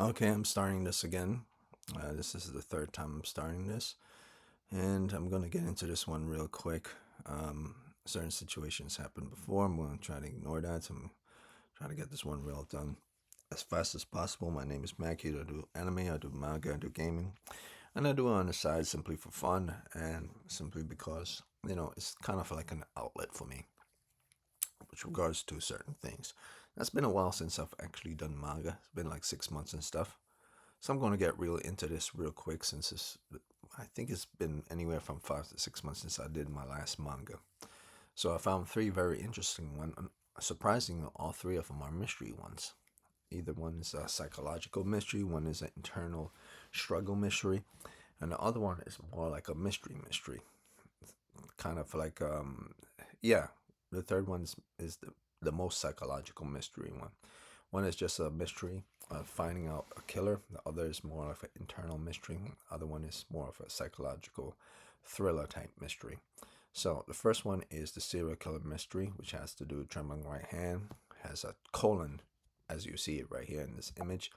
Okay, I'm starting this again. This is the third time I'm starting this, and I'm going to get into this one real quick. Certain situations happened before. I'm going to try to ignore that. I'm trying to get this one real done as fast as possible. My name is Mackie. I do anime, I do manga, I do gaming, and I do it on the side simply for fun and simply because, it's kind of like an outlet for me with regards to certain things. That's been a while since I've actually done manga. It's been like 6 months and stuff. So I'm going to get real into this real quick since I think it's been anywhere from 5 to 6 months since I did my last manga. So I found three very interesting ones. Surprisingly, all three of them are mystery ones. Either one is a psychological mystery, one is an internal struggle mystery, and the other one is more like a mystery. Kind of like, yeah, the third one is the most psychological mystery one. One is just a mystery of finding out a killer. The other is more of an internal mystery. The other one is more of a psychological thriller type mystery. So the first one is the serial killer mystery, which has to do with Trembling Right Hand. Has a colon, as you see it right here in this image.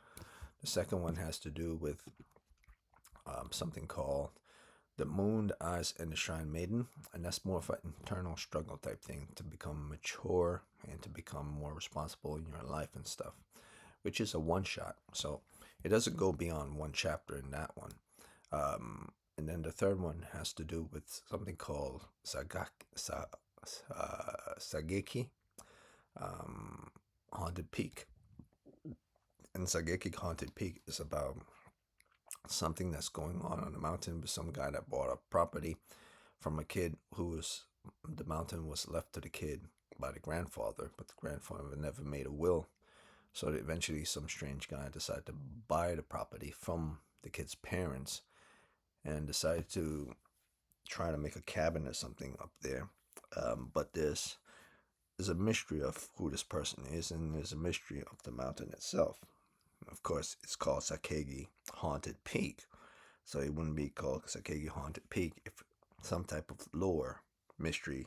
The second one has to do with something called the Moon, the Eyes, and the Shrine Maiden, and that's more of an internal struggle type thing to become mature and to become more responsible in your life and stuff, which is a one shot. So it doesn't go beyond one chapter in that one. And then the third one has to do with something called Sangeki, um, Haunted Peak. And Sangeki Haunted Peak is about something that's going on the mountain with some guy that bought a property from a kid who was the mountain was left to the kid by the grandfather, but the grandfather never made a will. So eventually, some strange guy decided to buy the property from the kid's parents and decided to try to make a cabin or something up there. But there's a mystery of who this person is, and there's a mystery of the mountain itself. Of course, it's called Sakegi Haunted Peak, so it wouldn't be called Sakegi Haunted Peak if some type of lore mystery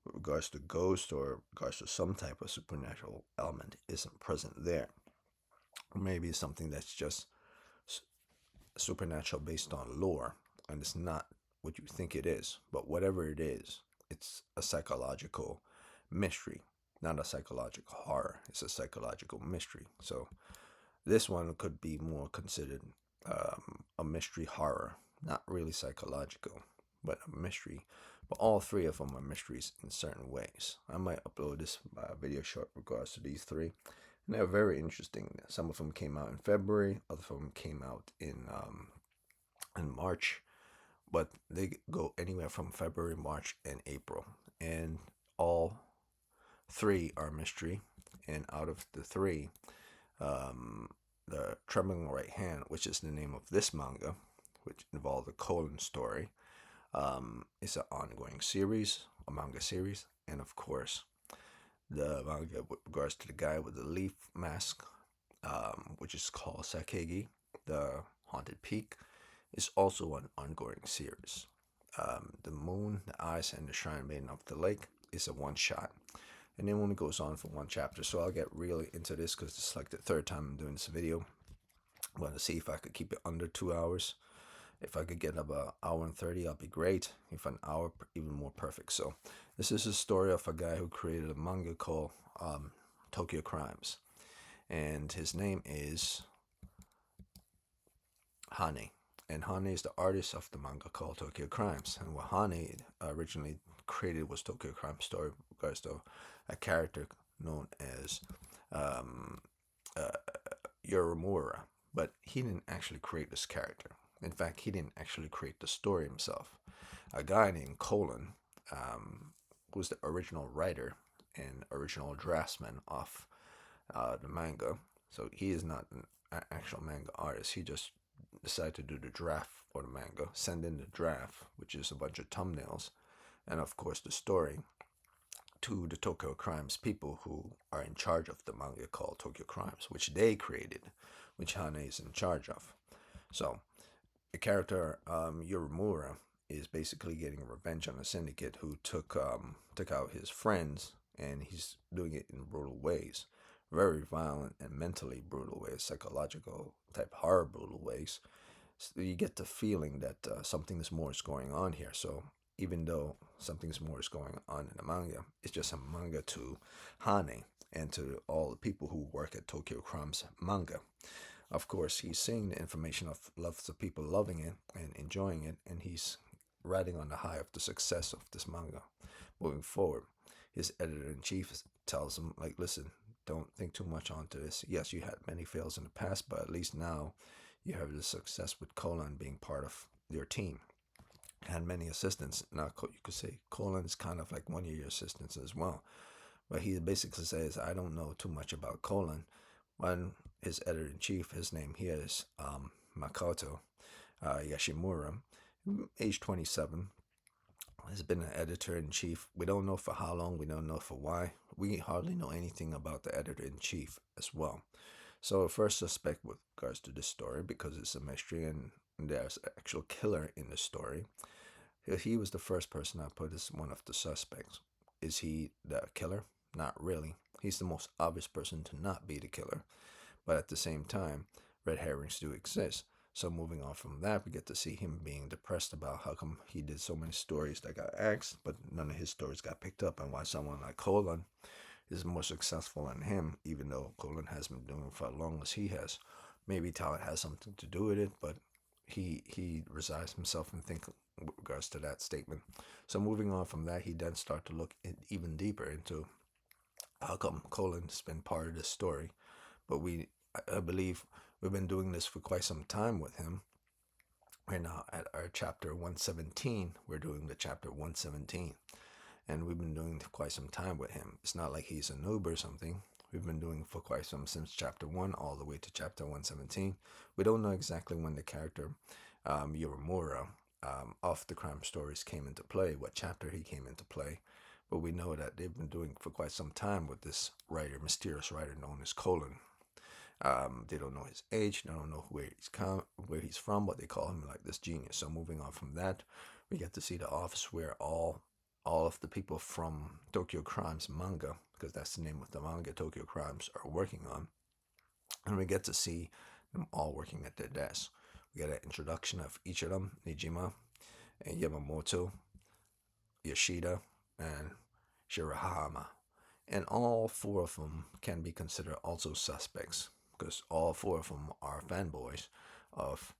with regards to ghosts or regards to some type of supernatural element isn't present there. Or maybe it's something that's just supernatural based on lore and it's not what you think it is. But whatever it is, it's a psychological mystery, not a psychological horror. It's a psychological mystery. So this one could be more considered a mystery horror, not really psychological, but a mystery. But all three of them are mysteries in certain ways. I might upload this video short regards to these three. And they're very interesting. Some of them came out in February, other of them came out in March, but they go anywhere from February, March, and April. And all three are mystery. And out of the three, the Trembling Right Hand, which is the name of this manga, which involved a colon story, is an ongoing series, a manga series, and of course, the manga with regards to the guy with the leaf mask, which is called Sakegi, the Haunted Peak, is also an ongoing series. The Moon, the Eyes, and the Shrine Maiden of the Lake is a one shot. And it only goes on for one chapter, so I'll get really into this because it's like the third time I'm doing this video. I'm going to see if I could keep it under 2 hours. If I could get about an hour and 30, I'll be great. If an hour, even more perfect. So, this is a story of a guy who created a manga called Tokyo Crimes. And his name is Hane. And Hane is the artist of the manga called Tokyo Crimes. And what Hane originally created was Tokyo Crime Story, regards to a character known as um, uh, Yoramura. But he didn't actually create this character. In fact, he didn't actually create the story himself. A guy named Colin, who's the original writer and original draftsman of the manga. So he is not an actual manga artist. He just decided to do the draft for the manga, send in the draft, which is a bunch of thumbnails, and of course the story to the Tokyo Crimes people who are in charge of the manga called Tokyo Crimes, which they created, which Hane is in charge of. So the character Yoramura is basically getting revenge on a syndicate who took out his friends, and he's doing it in brutal ways. very violent and mentally brutal ways, psychological type horror brutal ways. So you get the feeling that something's more is going on here. So even though something's more is going on in the manga, it's just a manga to Hane and to all the people who work at Tokyo Crime's manga. Of course, he's seeing the information of lots of people loving it and enjoying it, and he's riding on the high of the success of this manga moving forward. His editor in chief tells him, like, listen, don't think too much onto this. Yes, you had many fails in the past, but at least now you have the success with Colon being part of your team. Had many assistants. Now you could say Colon is kind of like one of your assistants as well. But he basically says, I don't know too much about Colon. When his editor in chief, his name here is Makoto Yashimura, age 27, has been an editor in chief. We don't know for how long, we don't know for why. We hardly know anything about the editor in chief as well. So, first suspect with regards to this story, because it's a mystery and there's an actual killer in the story, he was the first person I put as one of the suspects. Is he the killer? Not really. He's the most obvious person to not be the killer. But at the same time, red herrings do exist. So moving on from that, we get to see him being depressed about how come he did so many stories that got axed, but none of his stories got picked up, and why someone like Colon is more successful than him, even though Colin has been doing it for as long as he has. Maybe talent has something to do with it, but he resides himself and think with regards to that statement. So moving on from that, he then start to look even deeper into how come Colin's been part of this story. But I believe we've been doing this for quite some time with him. We're now at our chapter 117. We're doing the chapter 117. And we've been doing quite some time with him. It's not like he's a noob or something. We've been doing for quite some since chapter 1 all the way to chapter 117. We don't know exactly when the character Yoramura of the crime stories came into play, what chapter he came into play, but we know that they've been doing for quite some time with this writer, mysterious writer known as Colin. They don't know his age, they don't know where he's from, but they call him like this genius. So moving on from that, we get to see the office where all of the people from Tokyo Crimes manga, because that's the name of the manga Tokyo Crimes are working on, and we get to see them all working at their desk. We get an introduction of each of them: Nijima and Yamamoto, Yoshida, and Shirahama. And all four of them can be considered also suspects because all four of them are fanboys of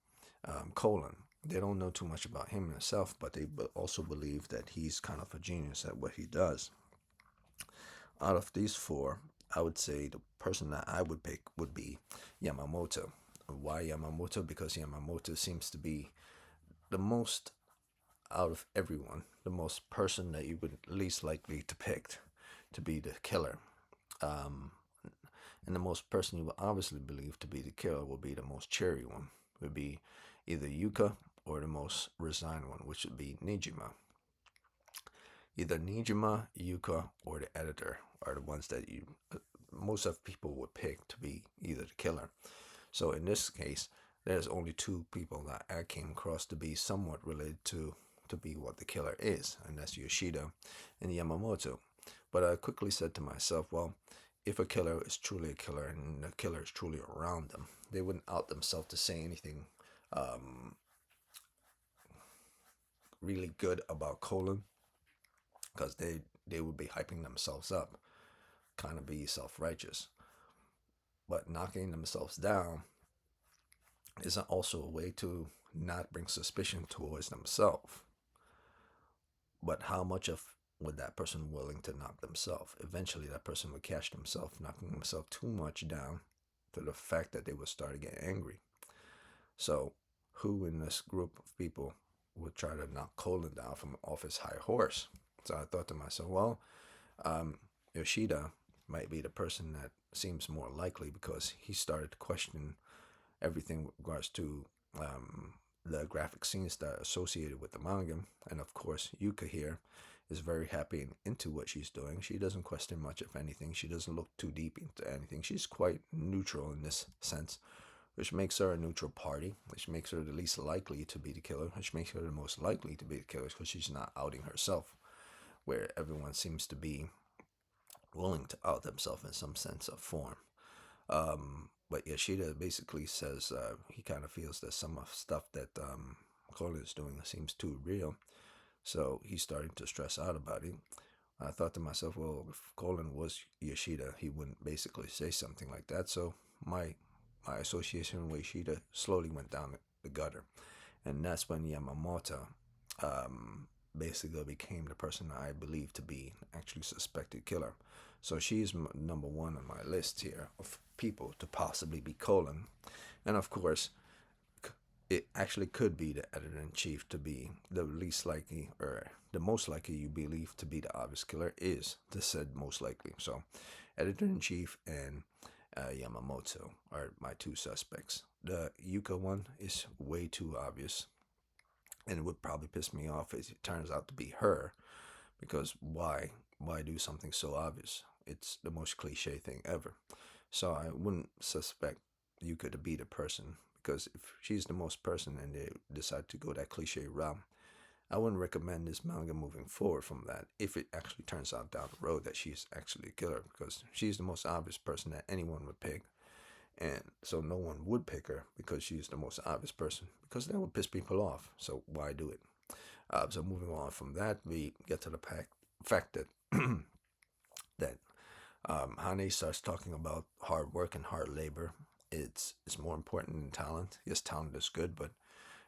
Colin. They don't know too much about him himself, but they also believe that he's kind of a genius at what he does. Out of these four, I would say the person that I would pick would be Yamamoto. Why Yamamoto? Because Yamamoto seems to be the most, out of everyone, the most person that you would least likely to pick to be the killer. Um, and the most person you would obviously believe to be the killer will be the most cheery one. Would be either Yuka or the most resigned one, which would be Nijima. Either Nijima, Yuka, or the editor are the ones that most of people would pick to be either the killer. So in this case, there's only two people that I came across to be somewhat related to be what the killer is, and that's Yoshida and Yamamoto. But I quickly said to myself, well, if a killer is truly a killer and the killer is truly around them, they wouldn't out themselves to say anything really good about Colin, because they would be hyping themselves up, kind of be self-righteous. But knocking themselves down is also a way to not bring suspicion towards themselves. But how much of would that person willing to knock themselves? Eventually, that person would catch themselves knocking themselves too much down to the fact that they would start to get angry. So, who in this group of people would try to knock Colin down from off his high horse? So I thought to myself, well, Yoshida might be the person that seems more likely, because he started to question everything with regards to the graphic scenes that are associated with the manga. And of course, Yuka here is very happy and into what she's doing. She doesn't question much of anything. She doesn't look too deep into anything. She's quite neutral in this sense, which makes her a neutral party, which makes her the least likely to be the killer, which makes her the most likely to be the killer because she's not outing herself, where everyone seems to be willing to out himself in some sense of form. But Yoshida basically says he kind of feels that some of stuff that Colin is doing seems too real, so he's starting to stress out about it. I thought to myself, well, if Colin was Yoshida, he wouldn't basically say something like that. So my association with Yoshida slowly went down the gutter, and that's when Yamamoto basically became the person I believe to be actually suspected killer. So she's number one on my list here of people to possibly be Colin, and of course, it actually could be the editor in chief to be the least likely, or the most likely you believe to be the obvious killer is the said most likely. So, editor in chief and Yamamoto are my two suspects. The Yuka one is way too obvious, and it would probably piss me off if it turns out to be her. Because why do something so obvious? It's the most cliche thing ever. So I wouldn't suspect Yuka to be the person, because if she's the most person and they decide to go that cliche route, I wouldn't recommend this manga moving forward from that if it actually turns out down the road that she's actually a killer, because she's the most obvious person that anyone would pick. And so no one would pick her because she's the most obvious person, because that would piss people off. So why do it? So moving on from that, we get to the fact that that Hane starts talking about hard work and hard labor. It's more important than talent. Yes, talent is good, but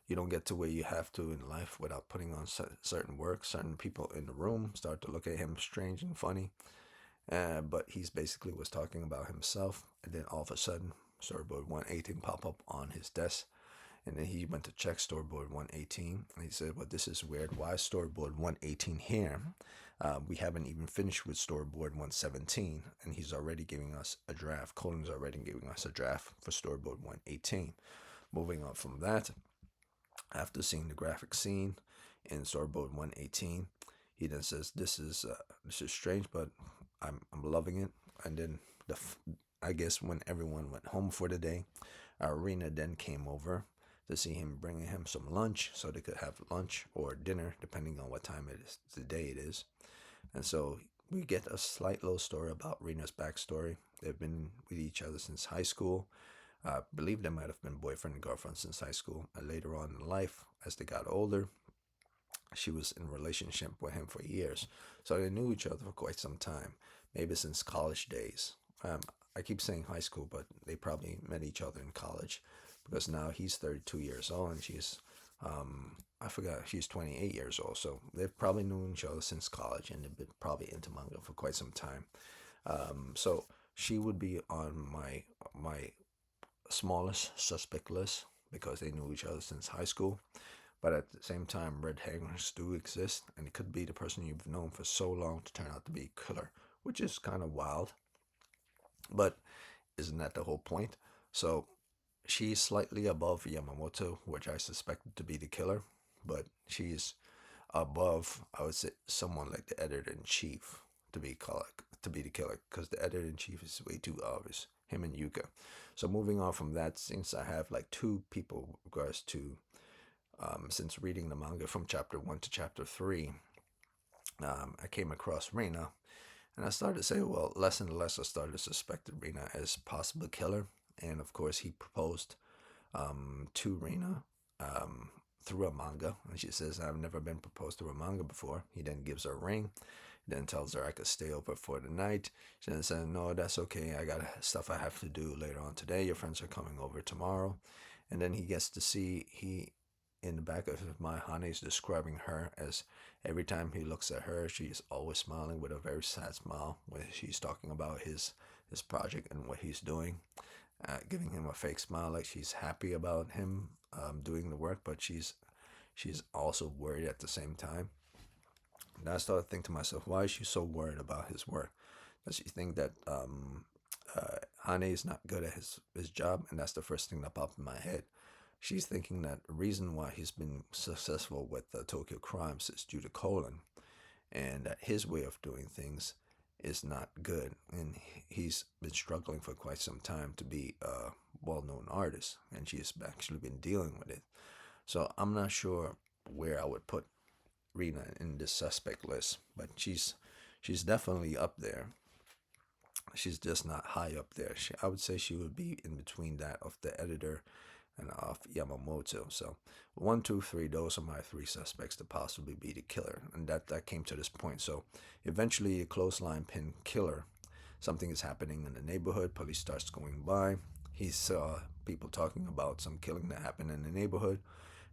you don't get to where you have to in life without putting on certain work. Certain people in the room start to look at him strange and funny. But he's basically was talking about himself, and then all of a sudden, storyboard 118 pop up on his desk, and then he went to check storyboard 118, and he said, "Well, this is weird. Why is storyboard 118 here? We haven't even finished with storyboard 117, and he's already giving us a draft. Colin's already giving us a draft for storyboard 118. Moving on from that, after seeing the graphic scene in storyboard 118, he then says, this is strange, but I'm loving it." And then I guess when everyone went home for the day, Arena then came over to see him, bringing him some lunch so they could have lunch or dinner depending on what time it is, the day it is. And so we get a slight little story about Rena's backstory. They've been with each other since high school. I believe they might have been boyfriend and girlfriend since high school. And later on in life, as they got older, she was in a relationship with him for years. So they knew each other for quite some time, maybe since college days. I keep saying high school, but they probably met each other in college, because now he's 32 years old and I forgot, she's 28 years old. So they've probably known each other since college, and they've been probably into manga for quite some time. So she would be on my smallest suspect list because they knew each other since high school. But at the same time, red herrings do exist, and it could be the person you've known for so long to turn out to be a killer, which is kind of wild. But isn't that the whole point? So she's slightly above Yamamoto, which I suspected to be the killer, but she's above, I would say, someone like the editor in chief to be the killer, because the editor in chief is way too obvious. Him and Yuka. So moving on from that, since I have like two people with regards to since reading the manga from chapter 1 to chapter 3, I came across Reina, and I started to say, well, less and less I started to suspect Reina as possible killer. And of course, he proposed to Reina through a manga. And she says, "I've never been proposed through a manga before." He then gives her a ring, then tells her I could stay over for the night. She then says, "No, that's okay. I got stuff I have to do later on today. Your friends are coming over tomorrow." And then he gets to see, in the back of his mind, Hane is describing her as every time he looks at her, she's always smiling with a very sad smile when she's talking about his project and what he's doing, giving him a fake smile like she's happy about him doing the work, but she's also worried at the same time. And I started thinking to myself, why is she so worried about his work? Does she think that Hane is not good at his job? And that's the first thing that popped in my head. She's thinking that the reason why he's been successful with the Tokyo crimes is due to Colin, and that his way of doing things is not good. And he's been struggling for quite some time to be a well known artist, and she's actually been dealing with it. So I'm not sure where I would put Rena in this suspect list, but she's definitely up there. she's just not high up there. I would say she would be in between that of the editor and of Yamamoto. So 1, 2, 3, those are my three suspects to possibly be the killer, and that came to this point. So eventually, a clothesline pin killer. Something is happening in the neighborhood. Police starts going by. He saw people talking about some killing that happened in the neighborhood,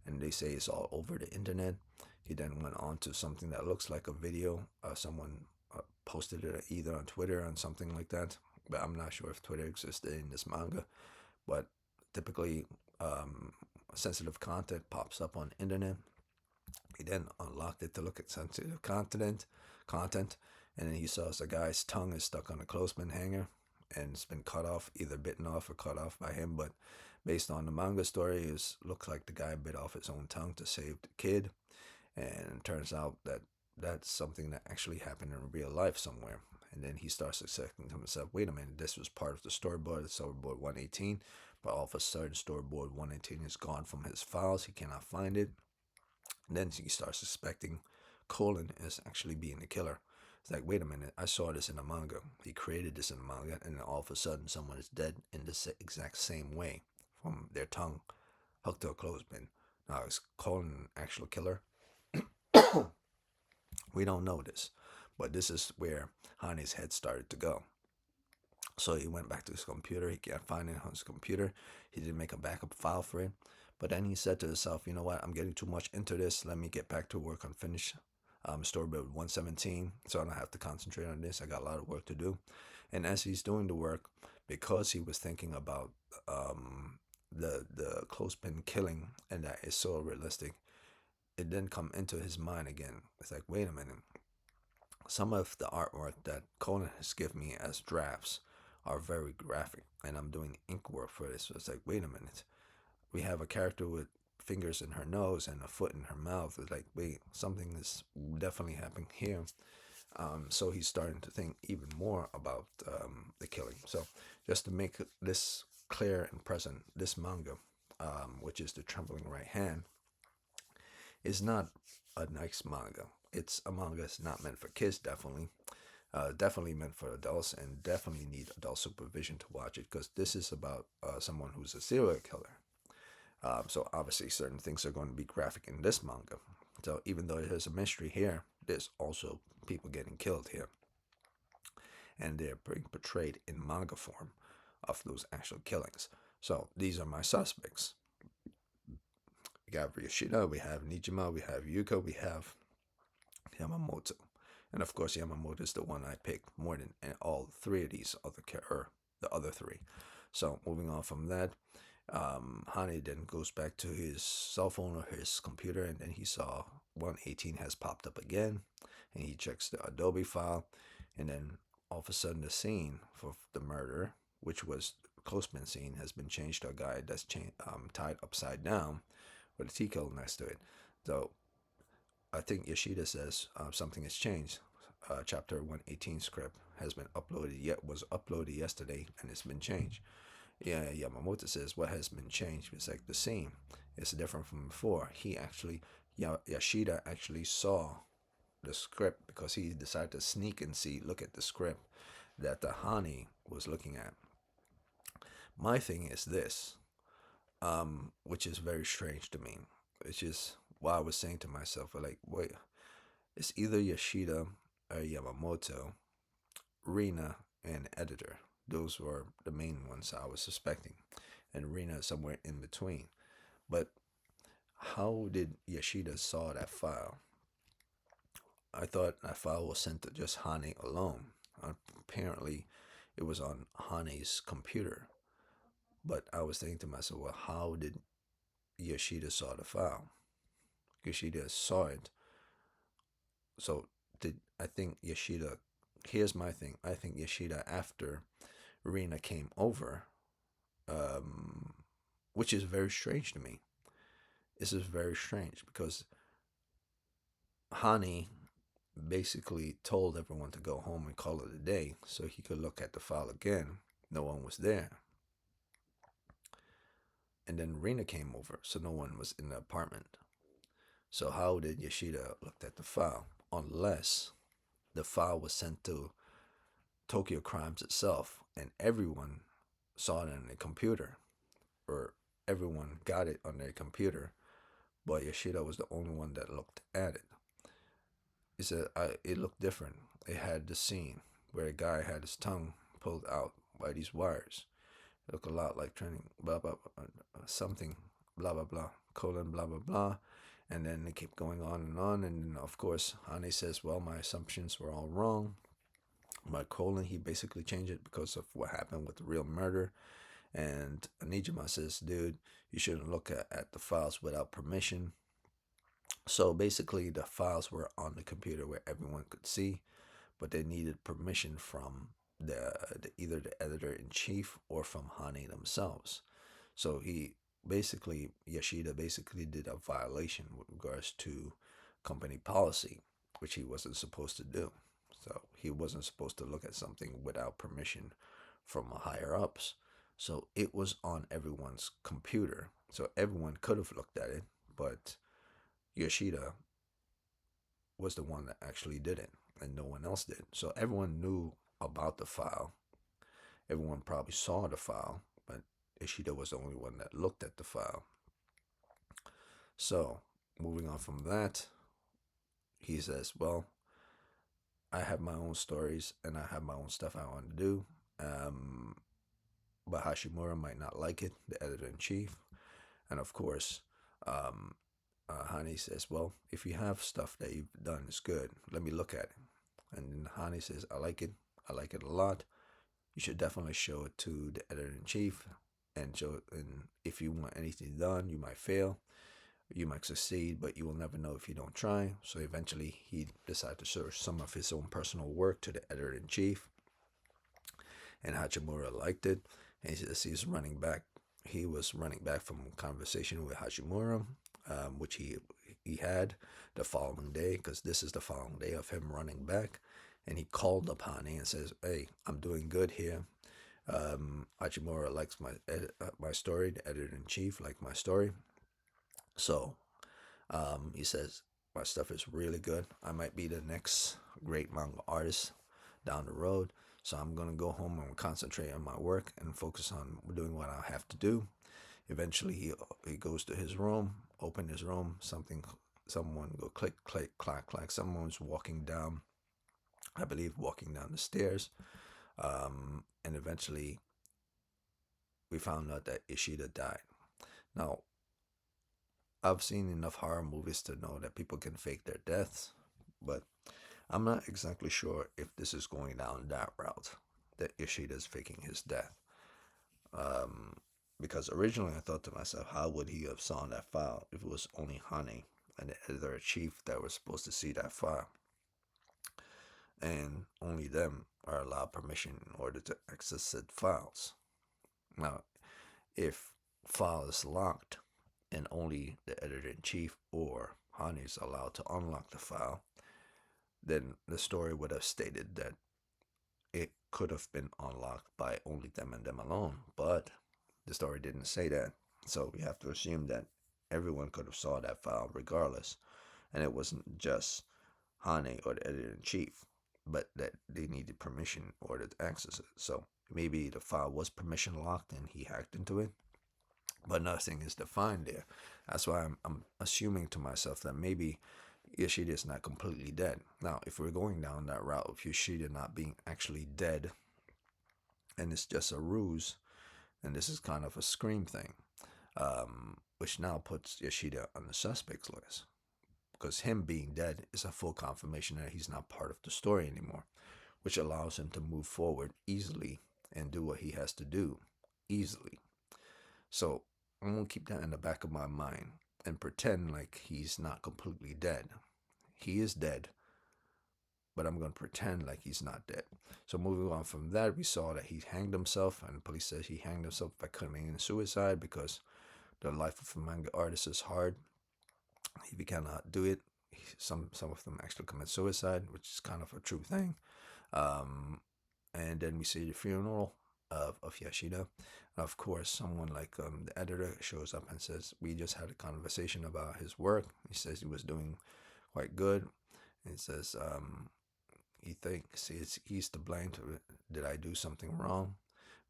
and they say it's all over the internet. He then went on to something that looks like a video. Someone posted it either on Twitter or something like that, but I'm not sure if Twitter existed in this manga. But typically, sensitive content pops up on internet. He then unlocked it to look at sensitive content, and then he saw a guy's tongue is stuck on a clothespin hanger, and it's been cut off, either bitten off or cut off by him. But based on the manga story, it looks like the guy bit off his own tongue to save the kid, and it turns out that that's something that actually happened in real life somewhere. And then he starts suspecting to himself, wait a minute, this was part of the storyboard 118, but all of a sudden storyboard 118 is gone from his files. He cannot find it. And then he starts suspecting Colin is actually being the killer. It's like, wait a minute, I saw this in a manga. He created this in a manga, and then all of a sudden someone is dead in the exact same way, from their tongue hooked to a clothespin. Now, is Colin an actual killer? We don't know this, but this is where Hane's head started to go. So he went back to his computer. He can't find it on his computer. He didn't make a backup file for it. But then he said to himself, you know what, I'm getting too much into this. Let me get back to work on finish storyboard 117, so I don't have to concentrate on this. I got a lot of work to do. And as he's doing the work, because he was thinking about the clothespin killing, and that is so realistic, it didn't come into his mind again. It's like, wait a minute. Some of the artwork that Conan has given me as drafts are very graphic, and I'm doing ink work for this. So it's like, wait a minute. We have a character with fingers in her nose and a foot in her mouth. It's like, wait, something is definitely happening here. So he's starting to think even more about the killing. So just to make this clear and present, this manga, which is the Trembling Right Hand, is not a nice manga. It's a manga that's not meant for kids, definitely. Definitely meant for adults, and definitely need adult supervision to watch it, because this is about someone who's a serial killer. So obviously certain things are going to be graphic in this manga. So even though there's a mystery here, there's also people getting killed here. And they're being portrayed in manga form of those actual killings. So these are my suspects. We have Yoshida, we have Nijima, we have Yuko, we have Yamamoto. And of course, Yamamoto is the one I picked more than all three of these the other three. So moving on from that, Hane then goes back to his cell phone or his computer, and then he saw 118 has popped up again, and he checks the Adobe file, and then all of a sudden the scene for the murder, which was the clothespin scene, has been changed to a guy that's tied upside down with a tea kettle next to it. So I think Yoshida says something has changed. Chapter 118 script was uploaded yesterday, and it's been changed. Yeah, Yamamoto says what has been changed. It's like the scene. It's different from before. Yoshida actually saw the script, because he decided to sneak and look at the script that the Hani was looking at. My thing is this, which is very strange to me. Which is why I was saying to myself, like, wait, it's either Yoshida or Yamamoto, Rina, and editor. Those were the main ones I was suspecting, and Rina somewhere in between. But how did Yoshida saw that file? I thought that file was sent to just Hane alone. Apparently, it was on Hane's computer. But I was thinking to myself, well, how did Yoshida saw the file? Yoshida saw it. So I think Yoshida? Here's my thing. I think Yoshida, after Rina came over, which is very strange to me. This is very strange because Hani basically told everyone to go home and call it a day so he could look at the file again. No one was there. And then Rina came over, so no one was in the apartment. So how did Yoshida look at the file? Unless the file was sent to Tokyo Crimes itself, and everyone saw it on the computer, or everyone got it on their computer, but Yoshida was the only one that looked at it. He said it looked different. It had the scene where a guy had his tongue pulled out by these wires. It looked a lot like training, blah, blah, blah, something, blah, blah, blah, colon, blah, blah, blah. And then they keep going on and on. And then, of course, Hane says, well, my assumptions were all wrong. My colon, he basically changed it because of what happened with the real murder. And Nijima says, dude, you shouldn't look at the files without permission. So basically, the files were on the computer where everyone could see, but they needed permission from either the editor in chief or from Hane themselves. So Yoshida basically did a violation with regards to company policy, which he wasn't supposed to do. So he wasn't supposed to look at something without permission from higher ups. So it was on everyone's computer. So everyone could have looked at it, but Yoshida was the one that actually did it, and no one else did. So everyone knew about the file. Everyone probably saw the file, but Yoshida was the only one that looked at the file. So, moving on from that, he says, well, I have my own stories and I have my own stuff I want to do. But Hashimura might not like it, the editor in chief. And of course, Hane says, well, if you have stuff that you've done is good, let me look at it. And Hane says, I like it. I like it a lot. You should definitely show it to the editor in chief. And if you want anything done, you might fail. You might succeed, but you will never know if you don't try. So eventually, he decided to show some of his own personal work to the editor in chief. And Hachimura liked it. And he's running back. He was running back from a conversation with Hachimura, which he had the following day, because this is the following day of him running back. And he called up Hane and says, hey, I'm doing good here. Hachimura likes my story. The editor in chief liked my story. So he says, my stuff is really good. I might be the next great manga artist down the road. So I'm going to go home and concentrate on my work and focus on doing what I have to do. Eventually, he goes to his room, open his room, someone go click, click, clack, clack. Someone's walking down, I believe, walking down the stairs. And eventually, we found out that Ishida died. Now, I've seen enough horror movies to know that people can fake their deaths, but I'm not exactly sure if this is going down that route, that Ishida's faking his death. Because originally I thought to myself, how would he have saw that file if it was only Hane and the editor-in-chief that was supposed to see that file? And only them are allowed permission in order to access said files. Now, if file is locked and only the editor-in-chief or Hane is allowed to unlock the file, then the story would have stated that it could have been unlocked by only them and them alone. But the story didn't say that. So we have to assume that everyone could have saw that file regardless. And it wasn't just Hane or the editor-in-chief, but that they needed permission in order to access it. So maybe the file was permission locked and he hacked into it, but nothing is defined there. That's why I'm assuming to myself that maybe Yoshida is not completely dead. Now, if we're going down that route of Yoshida not being actually dead and it's just a ruse, and this is kind of a Scream thing, which now puts Yoshida on the suspects list, because him being dead is a full confirmation that he's not part of the story anymore, which allows him to move forward easily and do what he has to do easily. So I'm going to keep that in the back of my mind and pretend like he's not completely dead. He is dead, but I'm going to pretend like he's not dead. So moving on from that, we saw that he hanged himself, and the police says he hanged himself by committing suicide because the life of a manga artist is hard. If you cannot do it, some of them actually commit suicide, which is kind of a true thing. And then we see the funeral of Yoshida. Of course, someone like the editor shows up and says, we just had a conversation about his work. He says he was doing quite good. It says he thinks he's to blame to it. Did I do something wrong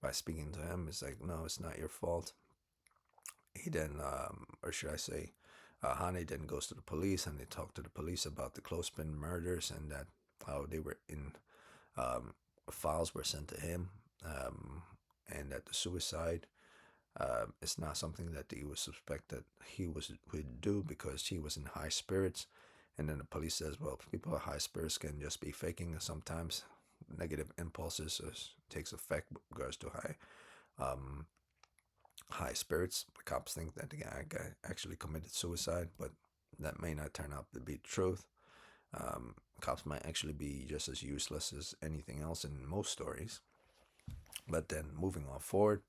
by speaking to him? It's like, no, it's not your fault. He then, or should I say, Hane then goes to the police and they talk to the police about the Clothespin murders and that how they were in um, files were sent to him, and that the suicide is not something that he would suspect that he would do because he was in high spirits. And then the police says, well, people at high spirits can just be faking. Sometimes negative impulses takes effect with regards to um, high spirits. The cops think that the guy actually committed suicide, but that may not turn out to be the truth. Cops might actually be just as useless as anything else in most stories. But then moving on forward,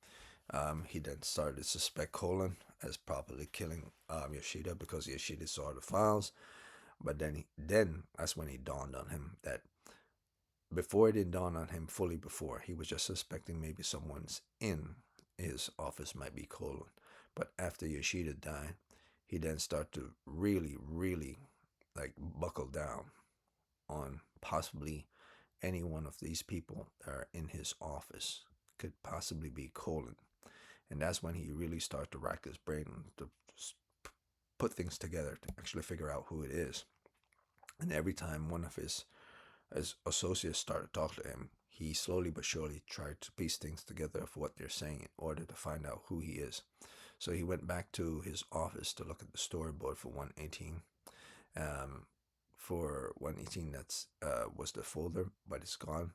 he then started to suspect Colin as probably killing Yoshida because Yoshida saw the files. But then that's when he dawned on him that before it didn't dawn on him fully before, he was just suspecting maybe someone's in his office might be Colin. But after Yoshida died, he then started to really, really like buckle down on possibly any one of these people that are in his office could possibly be Colin. And that's when he really started to rack his brain to put things together to actually figure out who it is. And every time one of his associates started talking to him, he slowly but surely tried to piece things together of what they're saying in order to find out who he is. So he went back to his office to look at the storyboard for 118. For 118, that's was the folder, but it's gone.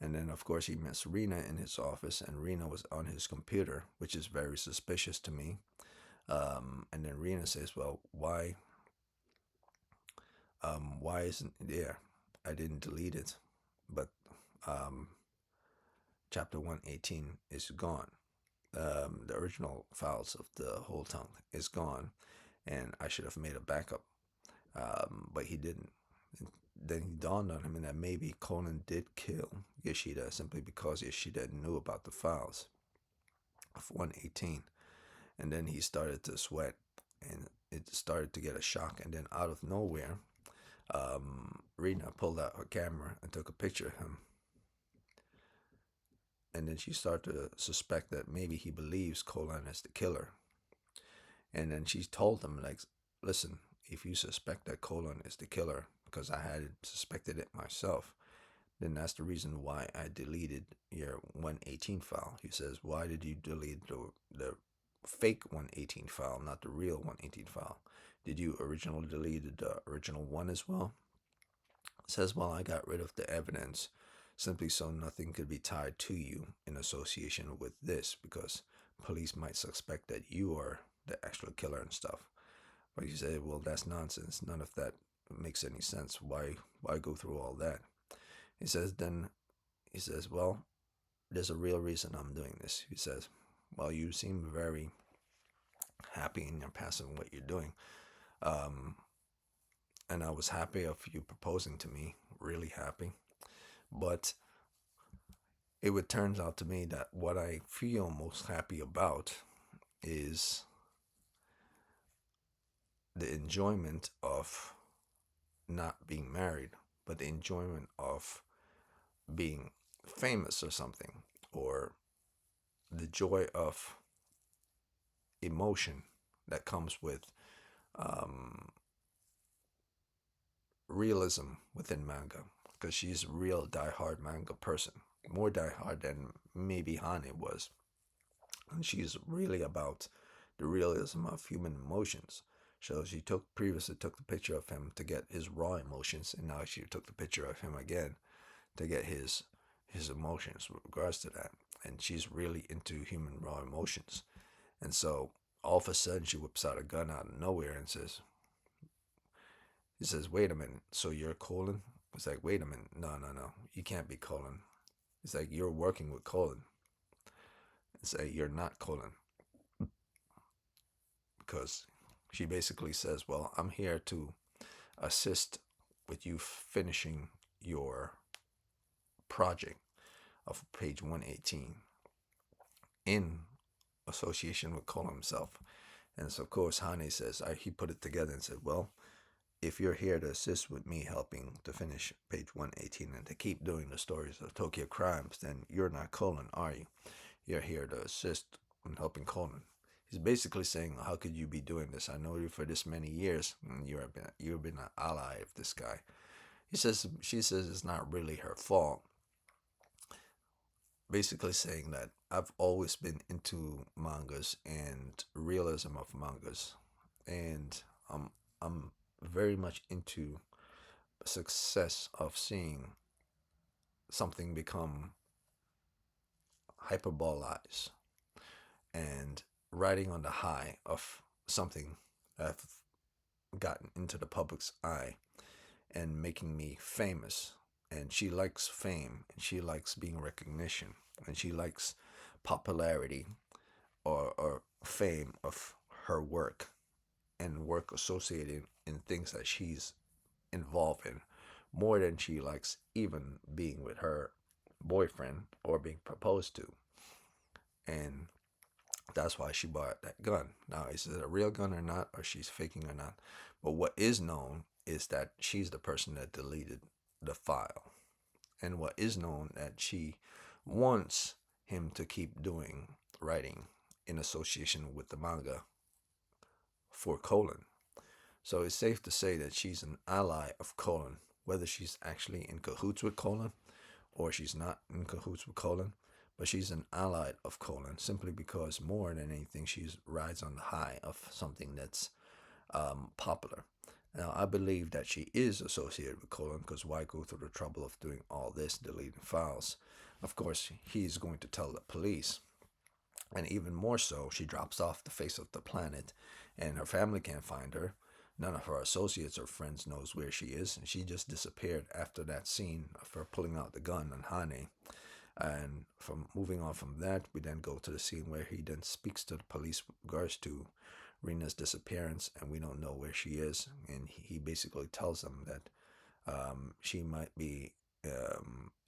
And then, of course, he met Rena in his office, and Rena was on his computer, which is very suspicious to me. And then Rena says, well, why isn't it there? I didn't delete it, but chapter 118 is gone. The original files of the whole tongue is gone, and I should have made a backup, but he didn't. Then he dawned on him that maybe Conan did kill Yoshida simply because Yoshida knew about the files of 118. And then he started to sweat, and it started to get a shock. And then out of nowhere, Rena pulled out her camera and took a picture of him. And then she started to suspect that maybe he believes Conan is the killer. And then she told him, like, listen, if you suspect that Conan is the killer, because I had suspected it myself, then that's the reason why I deleted your 118 file. He says, why did you delete the fake 118 file, not the real 118 file? Did you originally delete the original one as well? It says, well, I got rid of the evidence simply so nothing could be tied to you in association with this, because police might suspect that you are the actual killer and stuff. But you say, well, that's nonsense. None of that makes any sense. Why go through all that? He says, well, there's a real reason I'm doing this. He says, well, you seem very happy in your passing what you're doing. And I was happy of you proposing to me, really happy. But it would turns out to me that what I feel most happy about is the enjoyment of not being married, but the enjoyment of being famous or something, or the joy of emotion that comes with realism within manga, because she's a real diehard manga person, more diehard than maybe Hane was, and she's really about the realism of human emotions. So she previously took the picture of him to get his raw emotions, and now she took the picture of him again to get his emotions with regards to that. And she's really into human raw emotions. And so all of a sudden she whips out a gun out of nowhere and says, wait a minute, so you're Colin? It's like, wait a minute, no, you can't be Colin. It's like, you're working with Colin. It's like, you're not Colin. Because she basically says, well, I'm here to assist with you finishing your project of page 118 in association with Colin himself. And so, of course, Hane says, he put it together and said, well, if you're here to assist with me helping to finish page 118 and to keep doing the stories of Tokyo crimes, then you're not Colon, are you? You're here to assist in helping Colon. He's basically saying, how could you be doing this? I know you for this many years, and you've been an ally of this guy. She says it's not really her fault. Basically saying that I've always been into mangas and realism of mangas, and I'm very much into success of seeing something become hyperbolized and riding on the high of something that's gotten into the public's eye and making me famous. And she likes fame and she likes being recognition and she likes popularity or fame of her work and work associated in things that she's involved in more than she likes even being with her boyfriend or being proposed to. And that's why she bought that gun. Now, is it a real gun or not, or she's faking or not? But what is known is that she's the person that deleted the file. And what is known that she wants him to keep doing writing in association with the manga for Colon. So it's safe to say that she's an ally of Colon, whether she's actually in cahoots with Colon or she's not in cahoots with Colon, but she's an ally of Colon simply because more than anything she rides on the high of something that's popular. Now I believe that she is associated with Colon because why go through the trouble of doing all this, deleting files? Of course, he's going to tell the police. And even more so, she drops off the face of the planet and her family can't find her. None of her associates or friends knows where she is, and she just disappeared after that scene of her pulling out the gun on Hane. And from moving on from that, we then go to the scene where he then speaks to the police with regards to Rena's disappearance, and we don't know where she is. And he basically tells them that she might be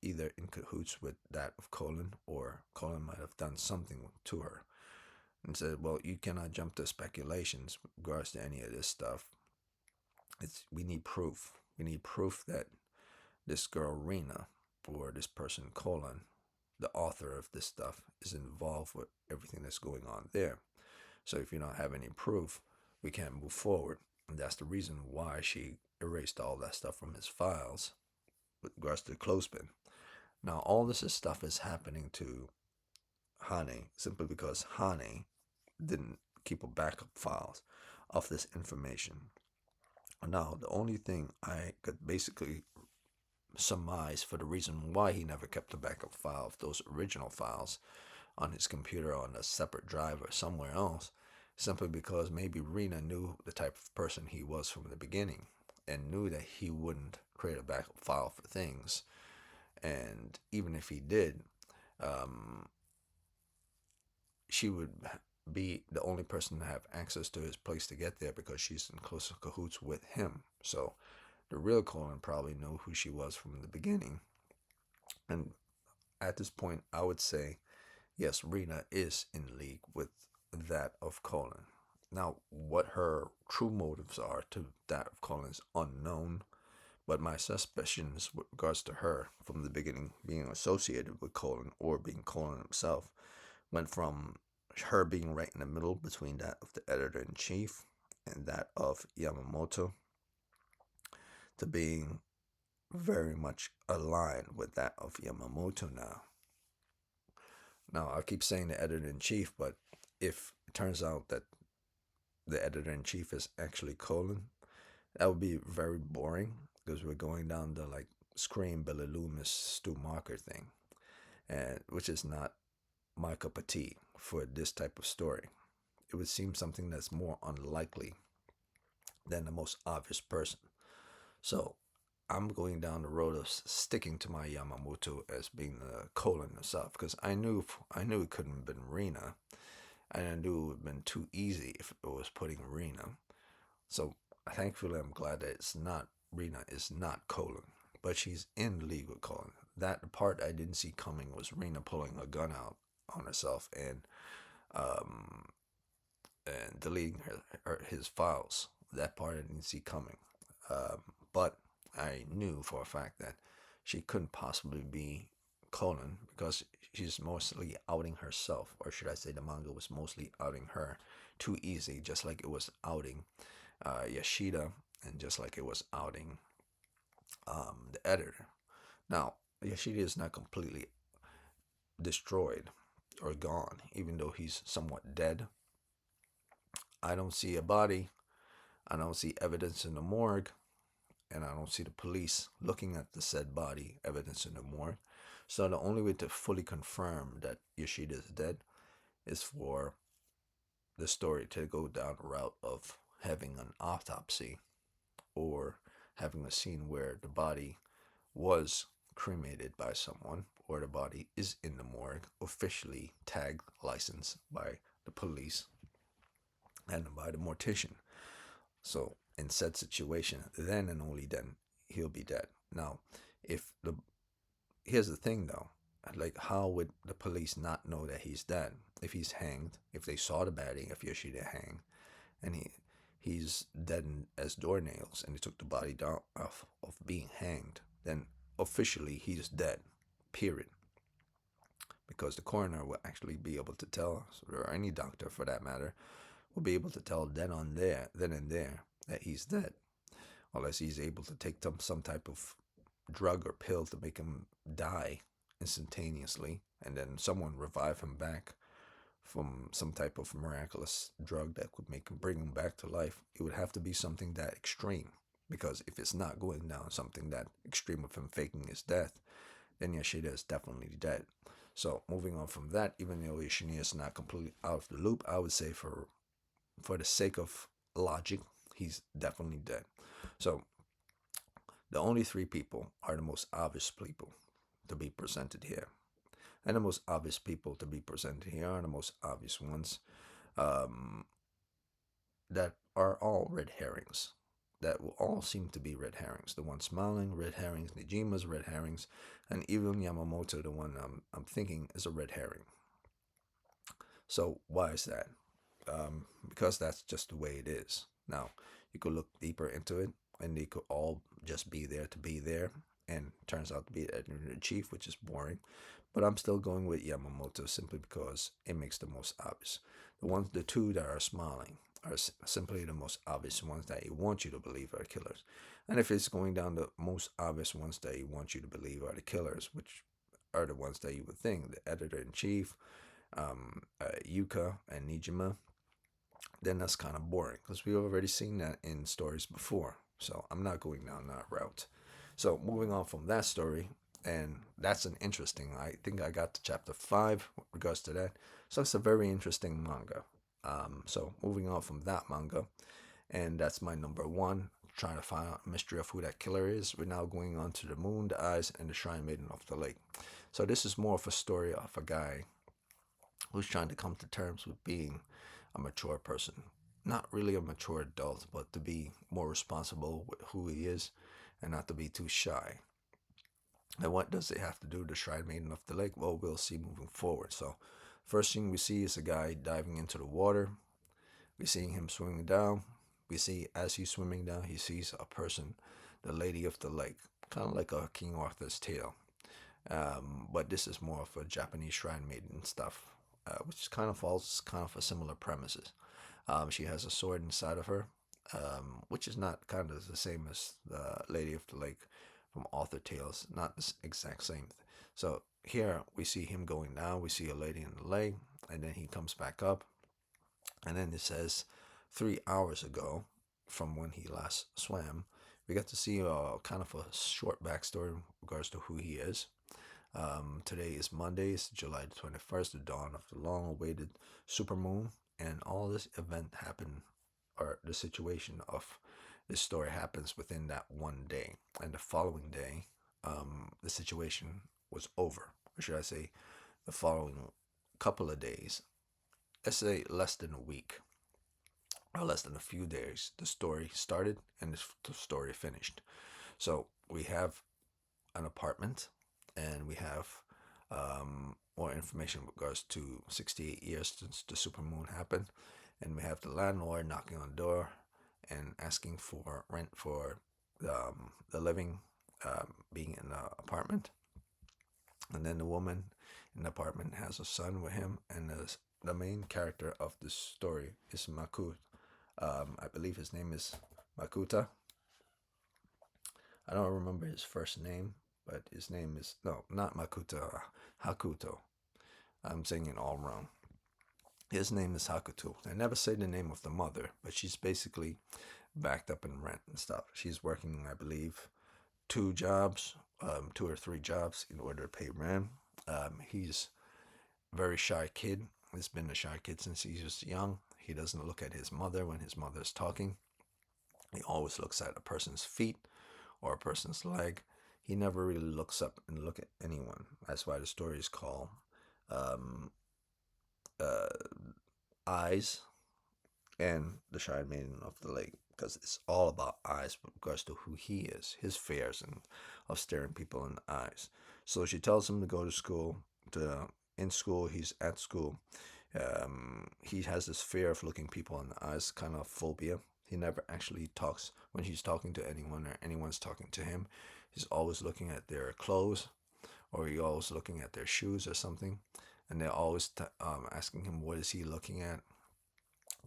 either in cahoots with that of Colin, or Colin might have done something to her. And said, "Well, you cannot jump to speculations with regards to any of this stuff. We need proof. We need proof that this girl Rena, or this person Colin, the author of this stuff, is involved with everything that's going on there. So if you don't have any proof, we can't move forward." And that's the reason why she erased all that stuff from his files with regards to the clothespin. Now, all this stuff is happening to Hane simply because Hane didn't keep a backup files of this information. Now, the only thing I could basically surmise for the reason why he never kept a backup file of those original files on his computer on a separate drive or somewhere else, simply because maybe Rena knew the type of person he was from the beginning and knew that he wouldn't create a backup file for things. And even if he did, she would be the only person to have access to his place to get there because she's in close cahoots with him. So the real Colin probably knew who she was from the beginning. And at this point, I would say, yes, Rena is in league with that of Colin. Now, what her true motives are to that of Colin is unknown, but my suspicions with regards to her from the beginning being associated with Colin or being Colin himself went from her being right in the middle between that of the editor-in-chief and that of Yamamoto to being very much aligned with that of Yamamoto now. Now, I keep saying the editor-in-chief, but if it turns out that the editor-in-chief is actually Colin, that would be very boring because we're going down the like Scream, Billy Loomis, Stu Marker thing, and which is not my cup of tea for this type of story. It would seem something that's more unlikely than the most obvious person. So I'm going down the road of sticking to my Yamamoto as being the Colin himself because I knew it couldn't have been Rena, and I knew it would have been too easy if it was putting Rena. So thankfully, I'm glad that it's not Rena is not Colin, but she's in league with Colin. That part I didn't see coming was Rena pulling a gun out on herself and deleting his files. That part I didn't see coming. But I knew for a fact that she couldn't possibly be Colin because she's mostly outing herself, or should I say, the manga was mostly outing her too easy, just like it was outing Yashida, and just like it was outing the editor. Now, Yashida is not completely destroyed or gone, even though he's somewhat dead. I don't see a body. I don't see evidence in the morgue, and I don't see the police looking at the said body evidence in the morgue. So the only way to fully confirm that Yoshida is dead is for the story to go down the route of having an autopsy or having a scene where the body was cremated by someone or the body is in the morgue, officially tagged, licensed by the police and by the mortician. So in said situation, then and only then he'll be dead. Now, if the here's the thing though, like how would the police not know that he's dead if he's hanged? If they saw the body, if Yoshida hanged, and he's dead as doornails, and they took the body down of being hanged, then officially he's dead. Period. Because the coroner will actually be able to tell, or any doctor for that matter, will be able to tell then and there, that he's dead, unless he's able to take some type of drug or pill to make him die instantaneously, and then someone revive him back from some type of miraculous drug that could make him bring him back to life. It would have to be something that extreme, because if it's not going down something that extreme of him faking his death, then Yoshida is definitely dead. So moving on from that, even though Yoshida is not completely out of the loop, I would say for the sake of logic, he's definitely dead. So the only three people are the most obvious people to be presented here. And the most obvious people to be presented here are the most obvious ones um, that are all red herrings. That will all seem to be red herrings. The one smiling, red herrings. Nijima's red herrings. And even Yamamoto, the one I'm thinking, is a red herring. So why is that? Because that's just the way it is. Now, you could look deeper into it, and they could all just be there to be there, and turns out to be editor in chief, which is boring. But I'm still going with Yamamoto simply because it makes the most obvious. The two that are smiling are simply the most obvious ones that he wants you to believe are killers. And if it's going down the most obvious ones that he wants you to believe are the killers, which are the ones that you would think, the editor in chief, Yuka, and Nijima, then that's kind of boring because we've already seen that in stories before. So I'm not going down that route. So moving on from that story, and that's an interesting. I think I got to chapter 5 with regards to that. So it's a very interesting manga. So moving on from that manga, and that's my number one. Trying to find out the mystery of who that killer is. We're now going on to the moon, the eyes, and the shrine maiden of the lake. So this is more of a story of a guy who's trying to come to terms with being a mature person. Not really a mature adult, but to be more responsible with who he is and not to be too shy. And what does it have to do with the Shrine Maiden of the Lake? Well, we'll see moving forward. So, first thing we see is a guy diving into the water. We're seeing him swimming down. We see as he's swimming down, he sees a person, the Lady of the Lake, kind of like a King Arthur's tale. But this is more of a Japanese Shrine Maiden stuff, which kind of follows kind of a similar premises. She has a sword inside of her, which is not kind of the same as the Lady of the Lake from Arthur Tales, not the exact same. So here we see him going down, we see a lady in the lake, and then he comes back up, and then it says 3 hours ago from when he last swam. We got to see kind of a short backstory in regards to who he is. Today is Monday, it's July the 21st, the dawn of the long-awaited supermoon, and all this event happened, or the situation of this story happens within that one day. And the following day, the situation was over. Or should I say, the following couple of days, let's say less than a week, or less than a few days, the story started and the story finished. So we have an apartment, and we have more information in regards to 68 years since the supermoon happened, and we have the landlord knocking on the door and asking for rent for the living being in the apartment, and then the woman in the apartment has a son with him, and the main character of the story is Makut. I believe his name is Makuta. I don't remember his first name, but his name is no, not Makuta, Hakuto. I'm saying it all wrong. His name is Hakuto. I never say the name of the mother, but she's basically backed up in rent and stuff. She's working, I believe, two jobs, 2 or 3 jobs in order to pay rent. He's a very shy kid. He's been a shy kid since he was young. He doesn't look at his mother when his mother's talking. He always looks at a person's feet or a person's leg. He never really looks up and look at anyone. That's why the story is called um, uh, Eyes and the Shy Maiden of the Lake, because it's all about eyes with regards to who he is, his fears and of staring people in the eyes. So she tells him to go to school. To in school, he's at school. He has this fear of looking people in the eyes, kind of phobia. He never actually talks when he's talking to anyone or anyone's talking to him. He's always looking at their clothes, or he's always looking at their shoes or something, and they're always asking him what is he looking at,